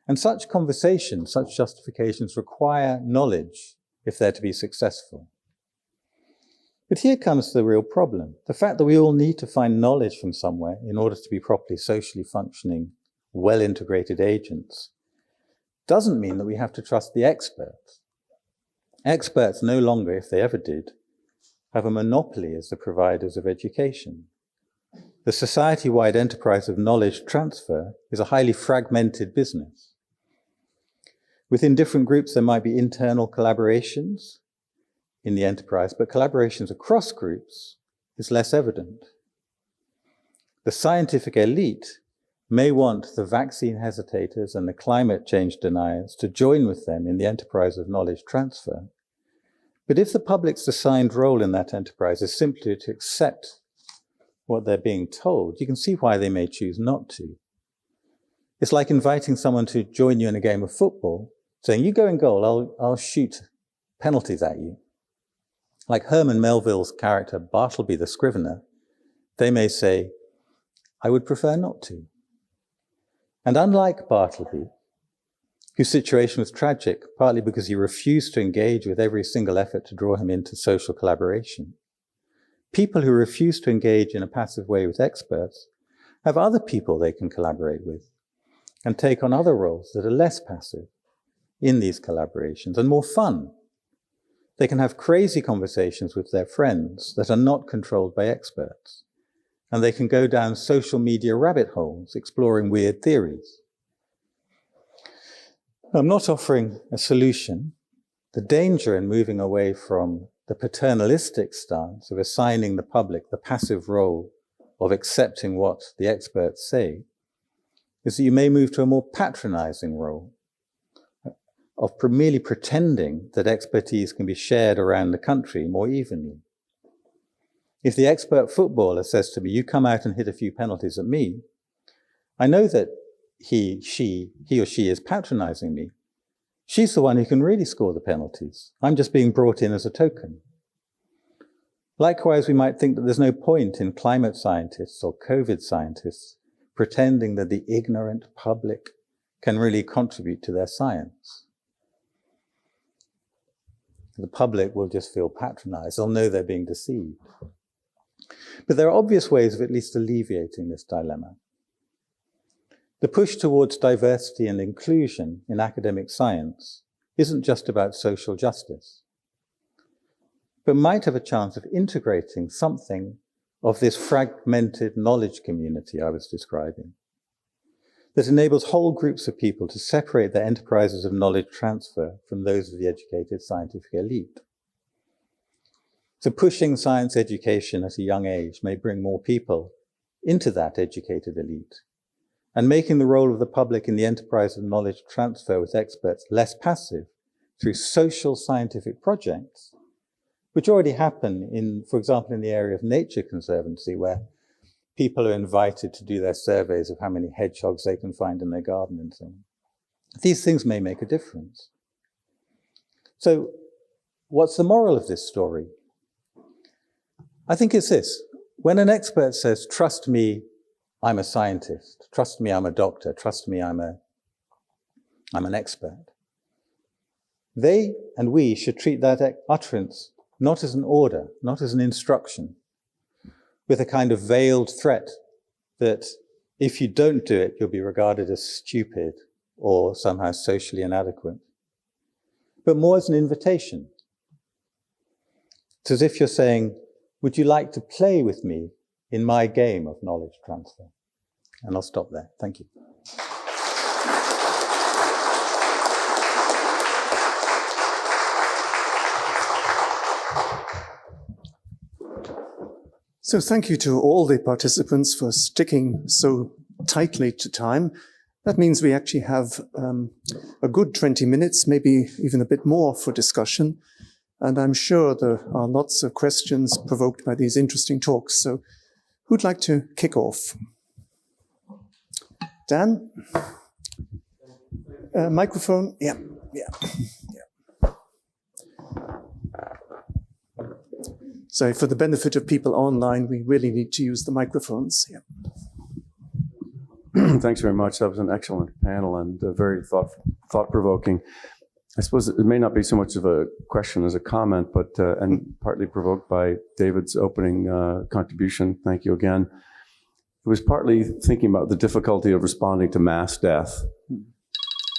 And such conversations, such justifications require knowledge if they're to be successful. But here comes the real problem. The fact that we all need to find knowledge from somewhere in order to be properly socially functioning, well-integrated agents doesn't mean that we have to trust the experts. Experts no longer, if they ever did, have a monopoly as the providers of education. The society-wide enterprise of knowledge transfer is a highly fragmented business. Within different groups, there might be internal collaborations in the enterprise, but collaborations across groups is less evident. The scientific elite may want the vaccine hesitators and the climate change deniers to join with them in the enterprise of knowledge transfer. But if the public's assigned role in that enterprise is simply to accept what they're being told, you can see why they may choose not to. It's like inviting someone to join you in a game of football, saying, you go in goal, I'll shoot penalties at you. Like Herman Melville's character, Bartleby the Scrivener, they may say, I would prefer not to. And unlike Bartleby, whose situation was tragic, partly because he refused to engage with every single effort to draw him into social collaboration, people who refuse to engage in a passive way with experts have other people they can collaborate with and take on other roles that are less passive in these collaborations and more fun. They can have crazy conversations with their friends that are not controlled by experts. And they can go down social media rabbit holes exploring weird theories. I'm not offering a solution. The danger in moving away from the paternalistic stance of assigning the public the passive role of accepting what the experts say is that you may move to a more patronizing role of merely pretending that expertise can be shared around the country more evenly. If the expert footballer says to me, you come out and hit a few penalties at me, I know that he or she is patronizing me. She's the one who can really score the penalties. I'm just being brought in as a token. Likewise, we might think that there's no point in climate scientists or COVID scientists pretending that the ignorant public can really contribute to their science. The public will just feel patronized. They'll know they're being deceived. But there are obvious ways of at least alleviating this dilemma. The push towards diversity and inclusion in academic science isn't just about social justice, but might have a chance of integrating something of this fragmented knowledge community I was describing, that enables whole groups of people to separate their enterprises of knowledge transfer from those of the educated scientific elite. So pushing science education at a young age may bring more people into that educated elite, and making the role of the public in the enterprise of knowledge transfer with experts less passive through social scientific projects, which already happen in, for example, in the area of nature conservancy, where people are invited to do their surveys of how many hedgehogs they can find in their garden and so on. These things may make a difference. So what's the moral of this story? I think it's this. When an expert says, trust me, I'm a scientist, trust me, I'm a doctor, trust me, I'm an expert, they and we should treat that utterance not as an order, not as an instruction, with a kind of veiled threat that if you don't do it, you'll be regarded as stupid or somehow socially inadequate, but more as an invitation. It's as if you're saying, would you like to play with me in my game of knowledge transfer? And I'll stop there. Thank you. So thank you to all the participants for sticking so tightly to time. That means we actually have a good 20 minutes, maybe even a bit more for discussion. And I'm sure there are lots of questions provoked by these interesting talks. So who'd like to kick off? Dan? Microphone? Yeah. So for the benefit of people online, we really need to use the microphones. Yeah. Thanks very much. That was an excellent panel and very thought-provoking. I suppose it may not be so much of a question as a comment, but and partly provoked by David's opening contribution. Thank you again. It was partly thinking about the difficulty of responding to mass death.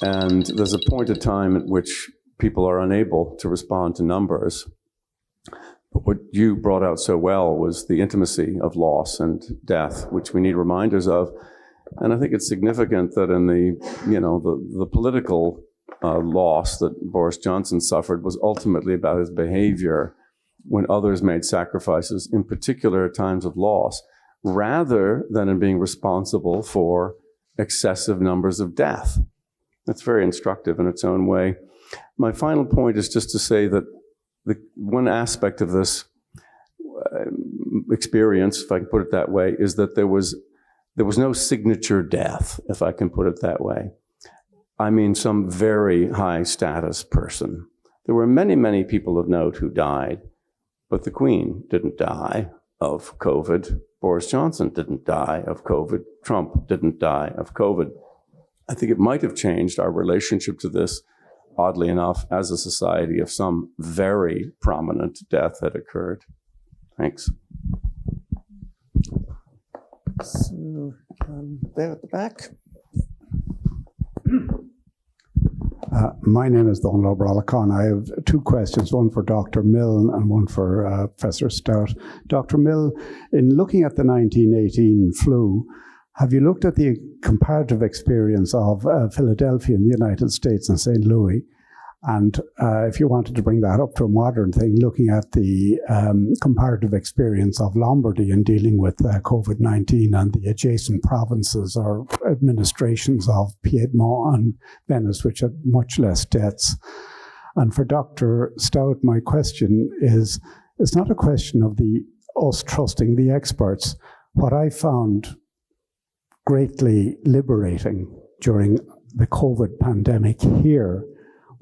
And there's a point of time at which people are unable to respond to numbers. But what you brought out so well was the intimacy of loss and death, which we need reminders of. And I think it's significant that in the political loss that Boris Johnson suffered was ultimately about his behavior when others made sacrifices, in particular at times of loss, rather than in being responsible for excessive numbers of death. That's very instructive in its own way. My final point is just to say that the one aspect of this experience, if I can put it that way, is that there was no signature death, if I can put it that way. I mean, some very high status person. There were many, many people of note who died, but the Queen didn't die of COVID. Boris Johnson didn't die of COVID. Trump didn't die of COVID. I think it might have changed our relationship to this, oddly enough, as a society, if some very prominent death had occurred. Thanks. So, there at the back. My name is Donald O'Bralacon. I have two questions, one for Dr. Milne and one for Professor Stout. Dr. Milne, in looking at the 1918 flu, have you looked at the comparative experience of Philadelphia in the United States and St. Louis? And if you wanted to bring that up to a modern thing, looking at the comparative experience of Lombardy in dealing with COVID-19 and the adjacent provinces or administrations of Piedmont and Venice, which had much less deaths. And for Dr. Stout, my question is, it's not a question of us trusting the experts. What I found greatly liberating during the COVID pandemic here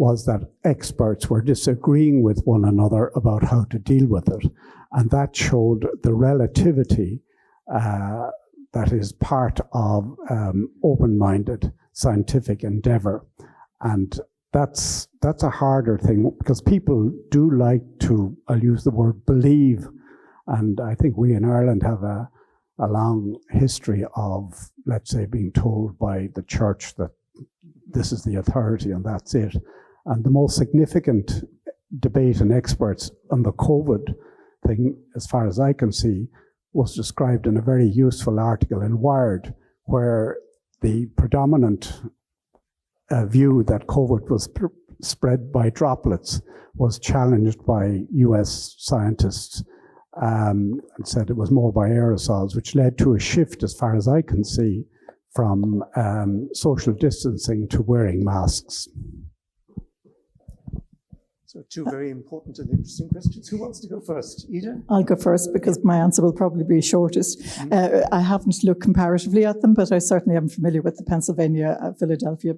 was that experts were disagreeing with one another about how to deal with it. And that showed the relativity that is part of open-minded scientific endeavor. And that's a harder thing because people do like to, I'll use the word believe. And I think we in Ireland have a long history of, let's say, being told by the church that this is the authority and that's it. And the most significant debate in experts on the COVID thing, as far as I can see, was described in a very useful article in Wired, where the predominant view that COVID was spread by droplets was challenged by US scientists and said it was more by aerosols, which led to a shift, as far as I can see, from social distancing to wearing masks. So two very important and interesting questions. Who wants to go first? Ida? I'll go first because my answer will probably be shortest. I haven't looked comparatively at them, but I certainly am familiar with the Pennsylvania, Philadelphia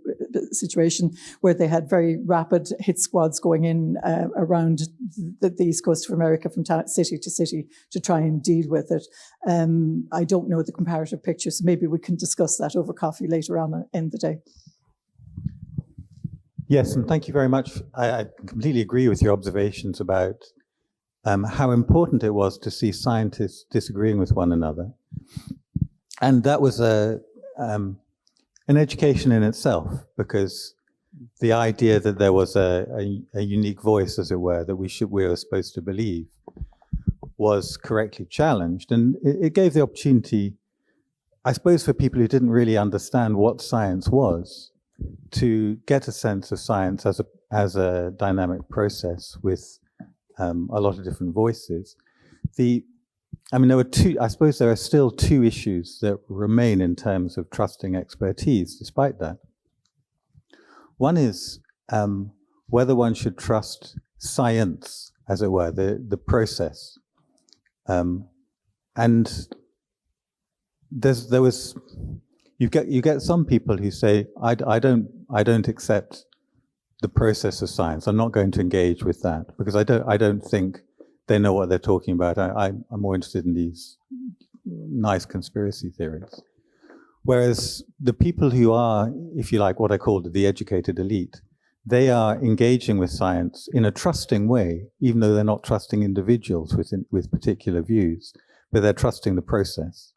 situation where they had very rapid hit squads going in around the East Coast of America from city to city to try and deal with it. I don't know the comparative picture, so maybe we can discuss that over coffee later on in the day. Yes, and thank you very much. I completely agree with your observations about how important it was to see scientists disagreeing with one another. And that was an education in itself, because the idea that there was a unique voice, as it were, that we were supposed to believe, was correctly challenged. And it gave the opportunity, I suppose, for people who didn't really understand what science was, to get a sense of science as a dynamic process with a lot of different voices. There were I suppose there are still two issues that remain in terms of trusting expertise, despite that. One is whether one should trust science, as it were, the process. And you get some people who say, I don't accept the process of science. I'm not going to engage with that because I don't think they know what they're talking about. I'm more interested in these nice conspiracy theories. Whereas the people who are, if you like, what I call the educated elite, they are engaging with science in a trusting way, even though they're not trusting individuals with particular views, but they're trusting the process.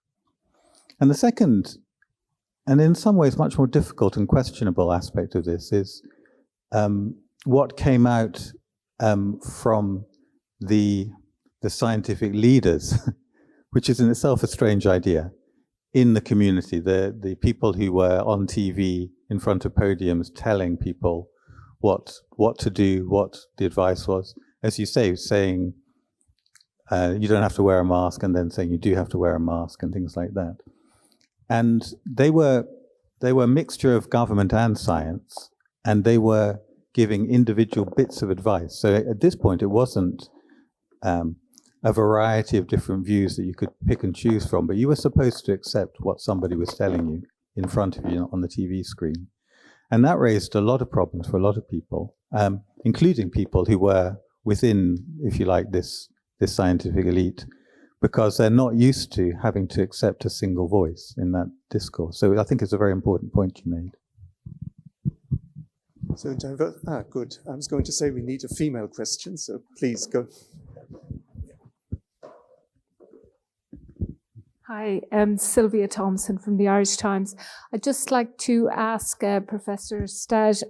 And the second, and in some ways much more difficult and questionable aspect of this is what came out from the scientific leaders, which is in itself a strange idea, in the community, the people who were on TV in front of podiums telling people what to do, what the advice was. As you say, saying you don't have to wear a mask, and then saying you do have to wear a mask and things like that. And they were a mixture of government and science, and they were giving individual bits of advice. So at this point, it wasn't a variety of different views that you could pick and choose from, but you were supposed to accept what somebody was telling you in front of you on the TV screen. And that raised a lot of problems for a lot of people, including people who were within, if you like, this scientific elite, because they're not used to having to accept a single voice in that discourse. So I think it's a very important point you made. So good. I was going to say we need a female question, so please go. Hi, I'm Sylvia Thompson from the Irish Times. I'd just like to ask Professor Stout,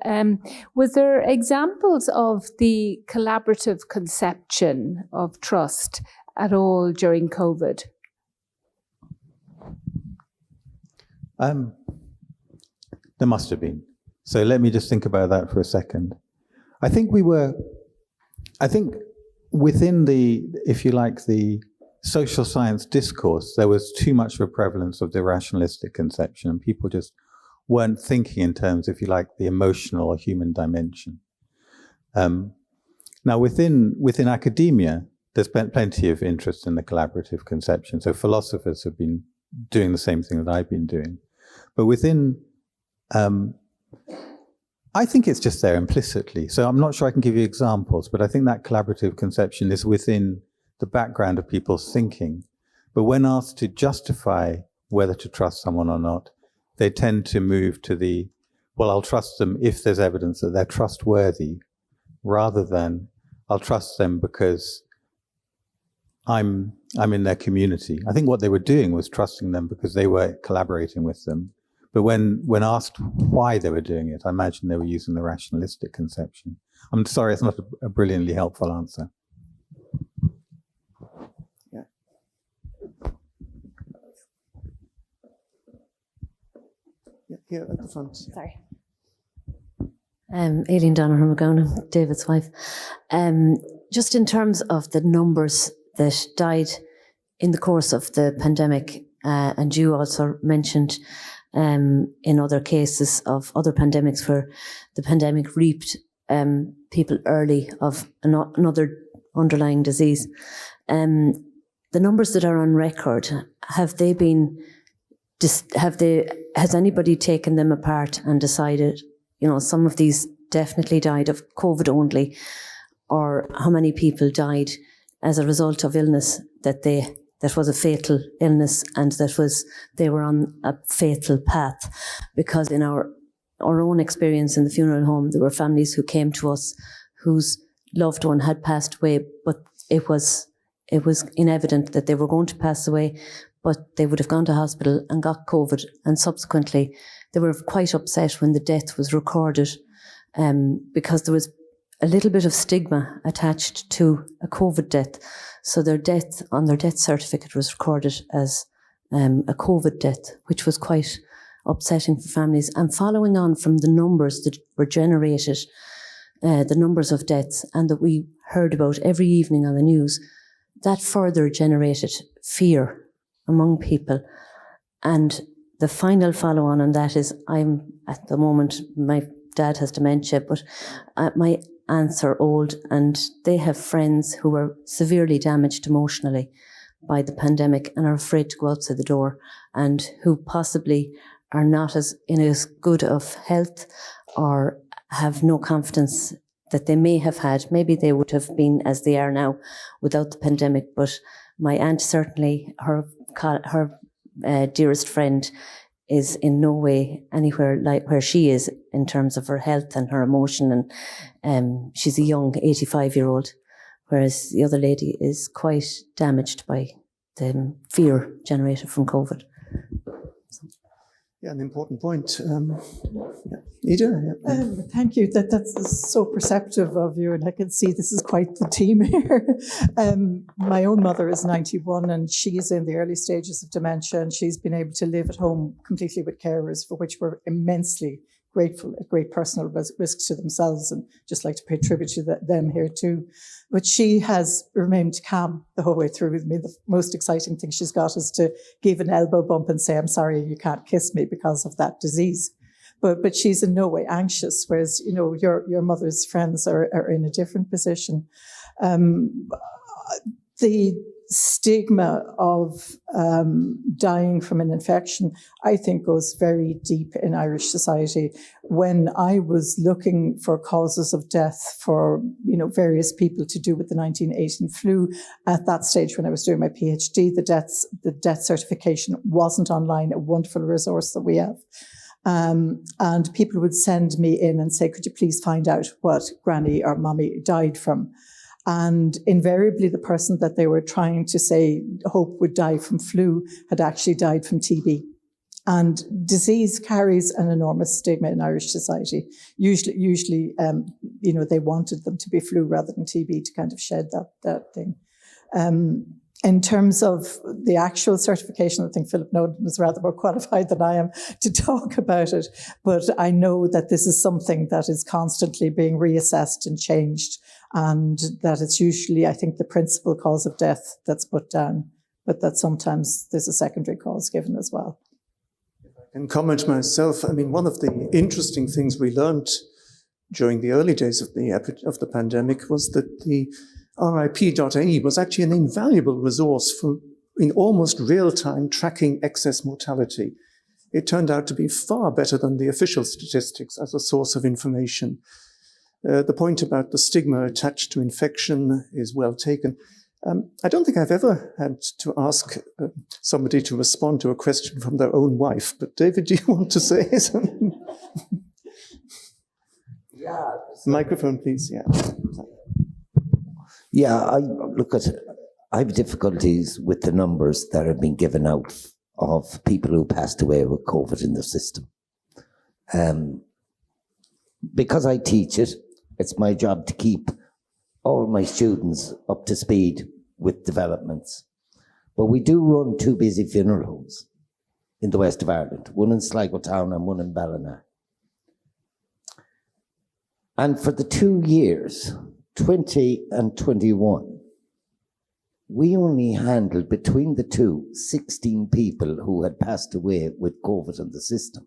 was there examples of the collaborative conception of trust at all during COVID? There must have been. So let me just think about that for a second. I think within the, if you like, the social science discourse, there was too much of a prevalence of the rationalistic conception, and people just weren't thinking in terms, if you like, the emotional or human dimension. Now, within academia, there's been plenty of interest in the collaborative conception. So philosophers have been doing the same thing that I've been doing. But within, I think it's just there implicitly. So I'm not sure I can give you examples, but I think that collaborative conception is within the background of people's thinking. But when asked to justify whether to trust someone or not, they tend to move to the, well, I'll trust them if there's evidence that they're trustworthy, rather than I'll trust them because I'm in their community. I think what they were doing was trusting them because they were collaborating with them. But when asked why they were doing it, I imagine they were using the rationalistic conception. I'm sorry, it's not a brilliantly helpful answer. Here at the front. Sorry. Aileen Donoghue McGowan, David's wife. Just in terms of the numbers that died in the course of the pandemic, and you also mentioned in other cases of other pandemics where the pandemic reaped people early of another underlying disease. The numbers that are on record, has anybody taken them apart and decided, some of these definitely died of COVID only, or how many people died as a result of illness that was a fatal illness and they were on a fatal path? Because in our own experience in the funeral home, there were families who came to us whose loved one had passed away, but it was evident that they were going to pass away, but they would have gone to hospital and got COVID, and subsequently they were quite upset when the death was recorded, because there was a little bit of stigma attached to a COVID death. So their death on their death certificate was recorded as a COVID death, which was quite upsetting for families. And following on from the numbers that were generated, the numbers of deaths, and that we heard about every evening on the news, that further generated fear among people. And the final follow-on on that is, I'm at the moment, my dad has dementia, but my aunts are old and they have friends who are severely damaged emotionally by the pandemic and are afraid to go outside the door, and who possibly are not in as good of health or have no confidence that they may have had. Maybe they would have been as they are now without the pandemic, but my aunt certainly, her dearest friend is in no way anywhere like where she is in terms of her health and her emotion, and she's a young 85-year-old, whereas the other lady is quite damaged by the fear generated from COVID. Yeah, an important point. Ida? Yeah. Thank you. That's so perceptive of you, and I can see this is quite the team here. My own mother is 91, and she's in the early stages of dementia, and she's been able to live at home completely with carers, for which we're immensely grateful, at great personal risk to themselves, and just like to pay tribute to them here too. But she has remained calm the whole way through with me. The most exciting thing she's got is to give an elbow bump and say, "I'm sorry, you can't kiss me because of that disease." But she's in no way anxious, whereas, your mother's friends are in a different position. The stigma of dying from an infection, I think, goes very deep in Irish society. When I was looking for causes of death for, various people to do with the 1918 flu, at that stage when I was doing my PhD, the death certification wasn't online, a wonderful resource that we have. And people would send me in and say, "Could you please find out what Granny or Mommy died from?" And invariably, the person that they were trying to say hope would die from flu had actually died from TB. And disease carries an enormous stigma in Irish society. Usually, they wanted them to be flu rather than TB to kind of shed that thing. In terms of the actual certification, I think Philip Nolan was rather more qualified than I am to talk about it. But I know that this is something that is constantly being reassessed and changed, and that it's usually, I think, the principal cause of death that's put down, but that sometimes there's a secondary cause given as well. And comment myself, I mean, one of the interesting things we learned during the early days of the pandemic was that the RIP.ie was actually an invaluable resource for, in almost real-time, tracking excess mortality. It turned out to be far better than the official statistics as a source of information. The point about the stigma attached to infection is well taken. I don't think I've ever had to ask somebody to respond to a question from their own wife, but David, do you want to say something? Yeah. Microphone, please, yeah. Yeah, I have difficulties with the numbers that have been given out of people who passed away with COVID in the system. Because I teach it, it's my job to keep all my students up to speed with developments. But we do run 2 busy funeral homes in the west of Ireland, one in Sligo Town and one in Ballina. And for the 2 years, 20 and 21, we only handled between the two 16 people who had passed away with COVID in the system.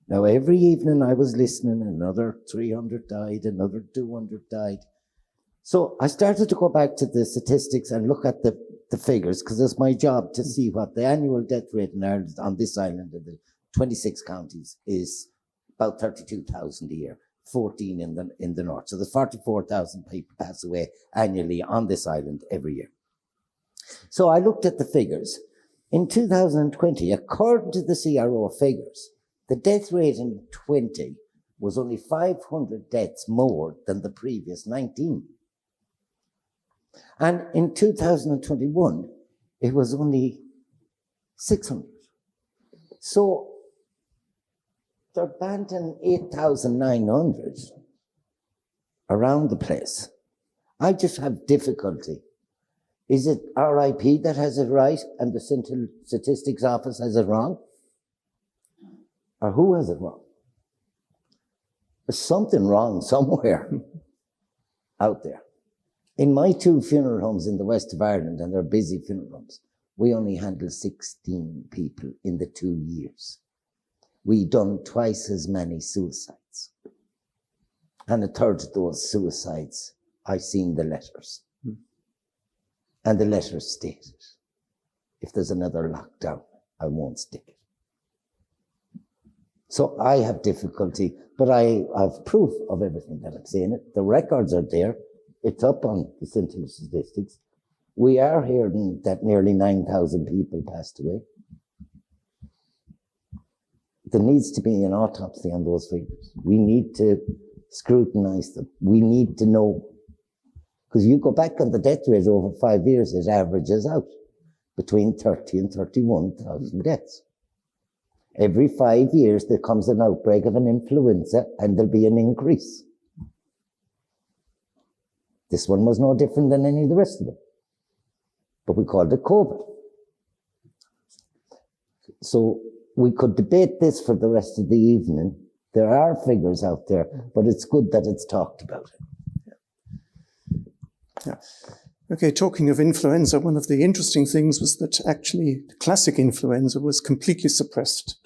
Now, every evening I was listening, another 300 died, another 200 died. So I started to go back to the statistics and look at the figures, because it's my job to see what the annual death rate in Ireland on this island in the 26 counties is about 32,000 a year. 14 in the north. So there's 44,000 people pass away annually on this island every year. So I looked at the figures. In 2020, according to the CRO figures, the death rate in 20 was only 500 deaths more than the previous 19. And in 2021, it was only 600. So they're banting 8,900 around the place. I just have difficulty. Is it RIP that has it right and the statistics office has it wrong? Or who has it wrong? There's something wrong somewhere out there. In my 2 funeral homes in the west of Ireland, and they're busy funeral homes, we only handle 16 people in the 2 years. We done twice as many suicides. And a third of those suicides, I seen the letters. And the letters stated, if there's another lockdown, I won't stick it. So I have difficulty, but I have proof of everything that I'm saying. The records are there. It's up on the Centre Statistics. We are hearing that nearly 9,000 people passed away. There needs to be an autopsy on those figures. We need to scrutinize them. We need to know, because you go back on the death rate over 5 years, it averages out between 30 and 31,000 deaths. Every 5 years, there comes an outbreak of an influenza and there'll be an increase. This one was no different than any of the rest of them. But we called it COVID. So we could debate this for the rest of the evening. There are figures out there, but it's good that it's talked about. Yeah. Okay, talking of influenza, one of the interesting things was that actually classic influenza was completely suppressed.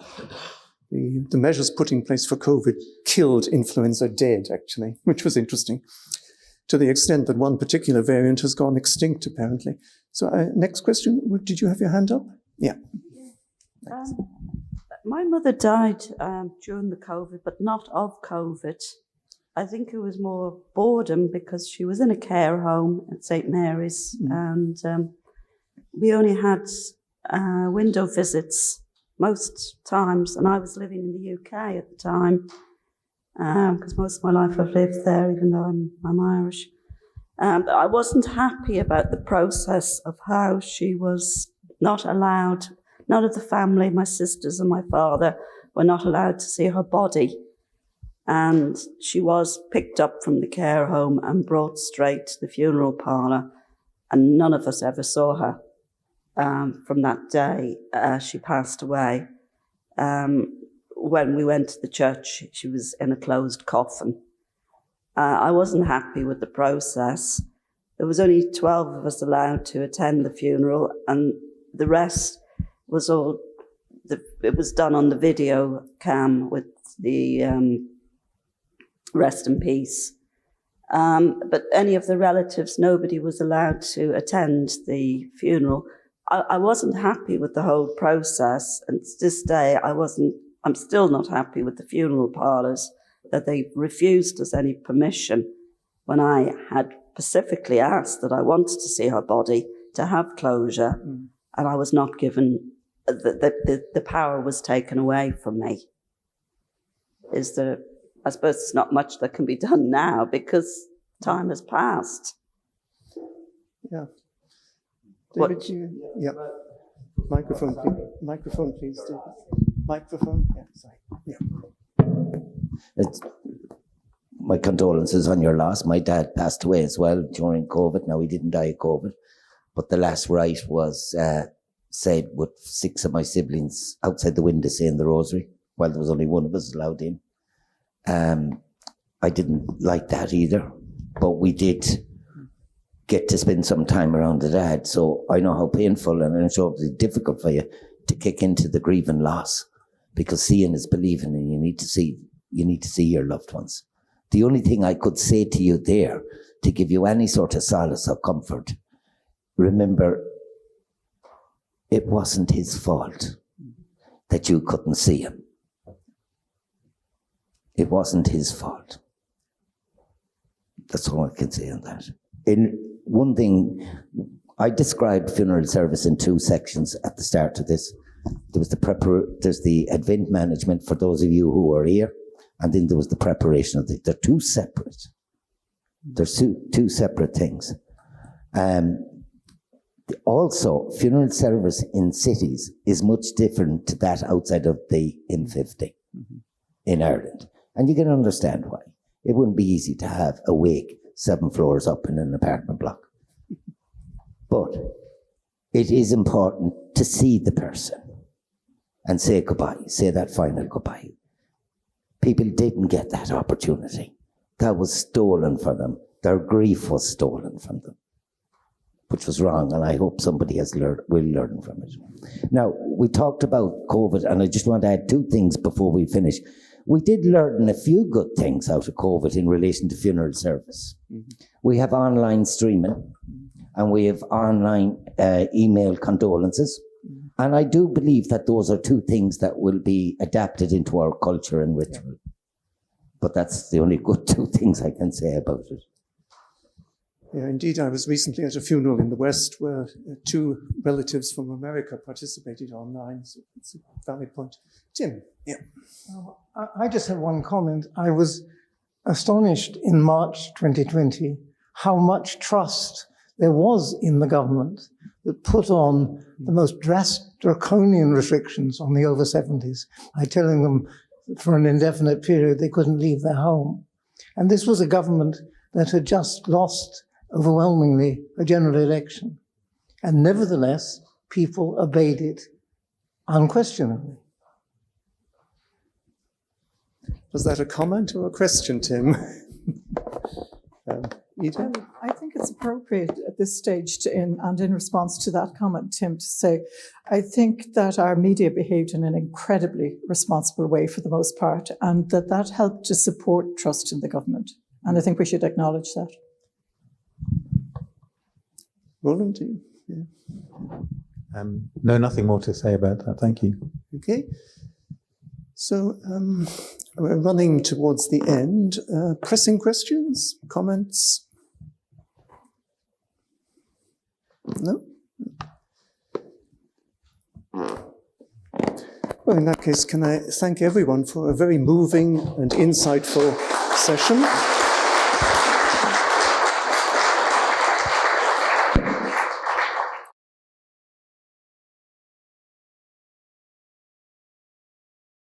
The measures put in place for COVID killed influenza dead, actually, which was interesting, to the extent that one particular variant has gone extinct, apparently. So next question, did you have your hand up? Yeah. My mother died during the COVID, but not of COVID. I think it was more boredom because she was in a care home at St. Mary's, and we only had window visits most times, and I was living in the UK at the time because most of my life I've lived there, even though I'm Irish. But I wasn't happy about the process of how she was not allowed, none of the family, my sisters and my father, were not allowed to see her body. And she was picked up from the care home and brought straight to the funeral parlour, and none of us ever saw her from that day. She passed away. When we went to the church, she was in a closed coffin. I wasn't happy with the process. There was only 12 of us allowed to attend the funeral, and the rest was all, it was done on the video cam with the rest in peace. But any of the relatives, nobody was allowed to attend the funeral. I wasn't happy with the whole process, and to this day, I'm still not happy with the funeral parlours, that they refused us any permission when I had specifically asked that I wanted to see her body, to have closure, and I was not given, the power was taken away from me. I suppose there's not much that can be done now because time has passed. Yeah. David, yeah. Microphone, please. Microphone, please, David. Microphone. Yeah, sorry. Yeah. My condolences on your loss. My dad passed away as well during COVID. Now, he didn't die of COVID, but the last rite was said with 6 of my siblings outside the window saying the rosary, while there was only one of us allowed in. I didn't like that either, but we did get to spend some time around the dad, so I know how painful and I'm sure it'll be difficult for you to kick into the grieving loss, because seeing is believing, and you need to see your loved ones. The only thing I could say to you there, to give you any sort of solace or comfort, remember, it wasn't his fault that you couldn't see him. It wasn't his fault. That's all I can say on that. In one thing, I described funeral service in 2 sections at the start of this. There was there's the event management for those of you who are here, and then there was the preparation of they're 2 separate. There's two separate things. Also, funeral service in cities is much different to that outside of the M50 in Ireland. And you can understand why. It wouldn't be easy to have a wake 7 floors up in an apartment block. But it is important to see the person and say goodbye, say that final goodbye. People didn't get that opportunity. That was stolen from them. Their grief was stolen from them, which was wrong, and I hope somebody will learn from it. Now, we talked about COVID, and I just want to add 2 things before we finish. We did learn a few good things out of COVID in relation to funeral service. We have online streaming, and we have online email condolences, and I do believe that those are 2 things that will be adapted into our culture and ritual. But that's the only good 2 things I can say about it. Yeah, indeed, I was recently at a funeral in the West where 2 relatives from America participated online, so it's a valid point. Tim, yeah. I just have one comment. I was astonished in March 2020 how much trust there was in the government that put on the most draconian restrictions on the over 70s by telling them for an indefinite period they couldn't leave their home. And this was a government that had just lost overwhelmingly a general election. And nevertheless, people obeyed it unquestionably. Was that a comment or a question, Tim? Ida? I think it's appropriate at this stage and in response to that comment, Tim, to say, I think that our media behaved in an incredibly responsible way for the most part, and that helped to support trust in the government. And I think we should acknowledge that. Rowland, do you? Yeah. No, nothing more to say about that. Thank you. Okay. So we're running towards the end. Pressing questions, comments? No? Well, in that case, can I thank everyone for a very moving and insightful session.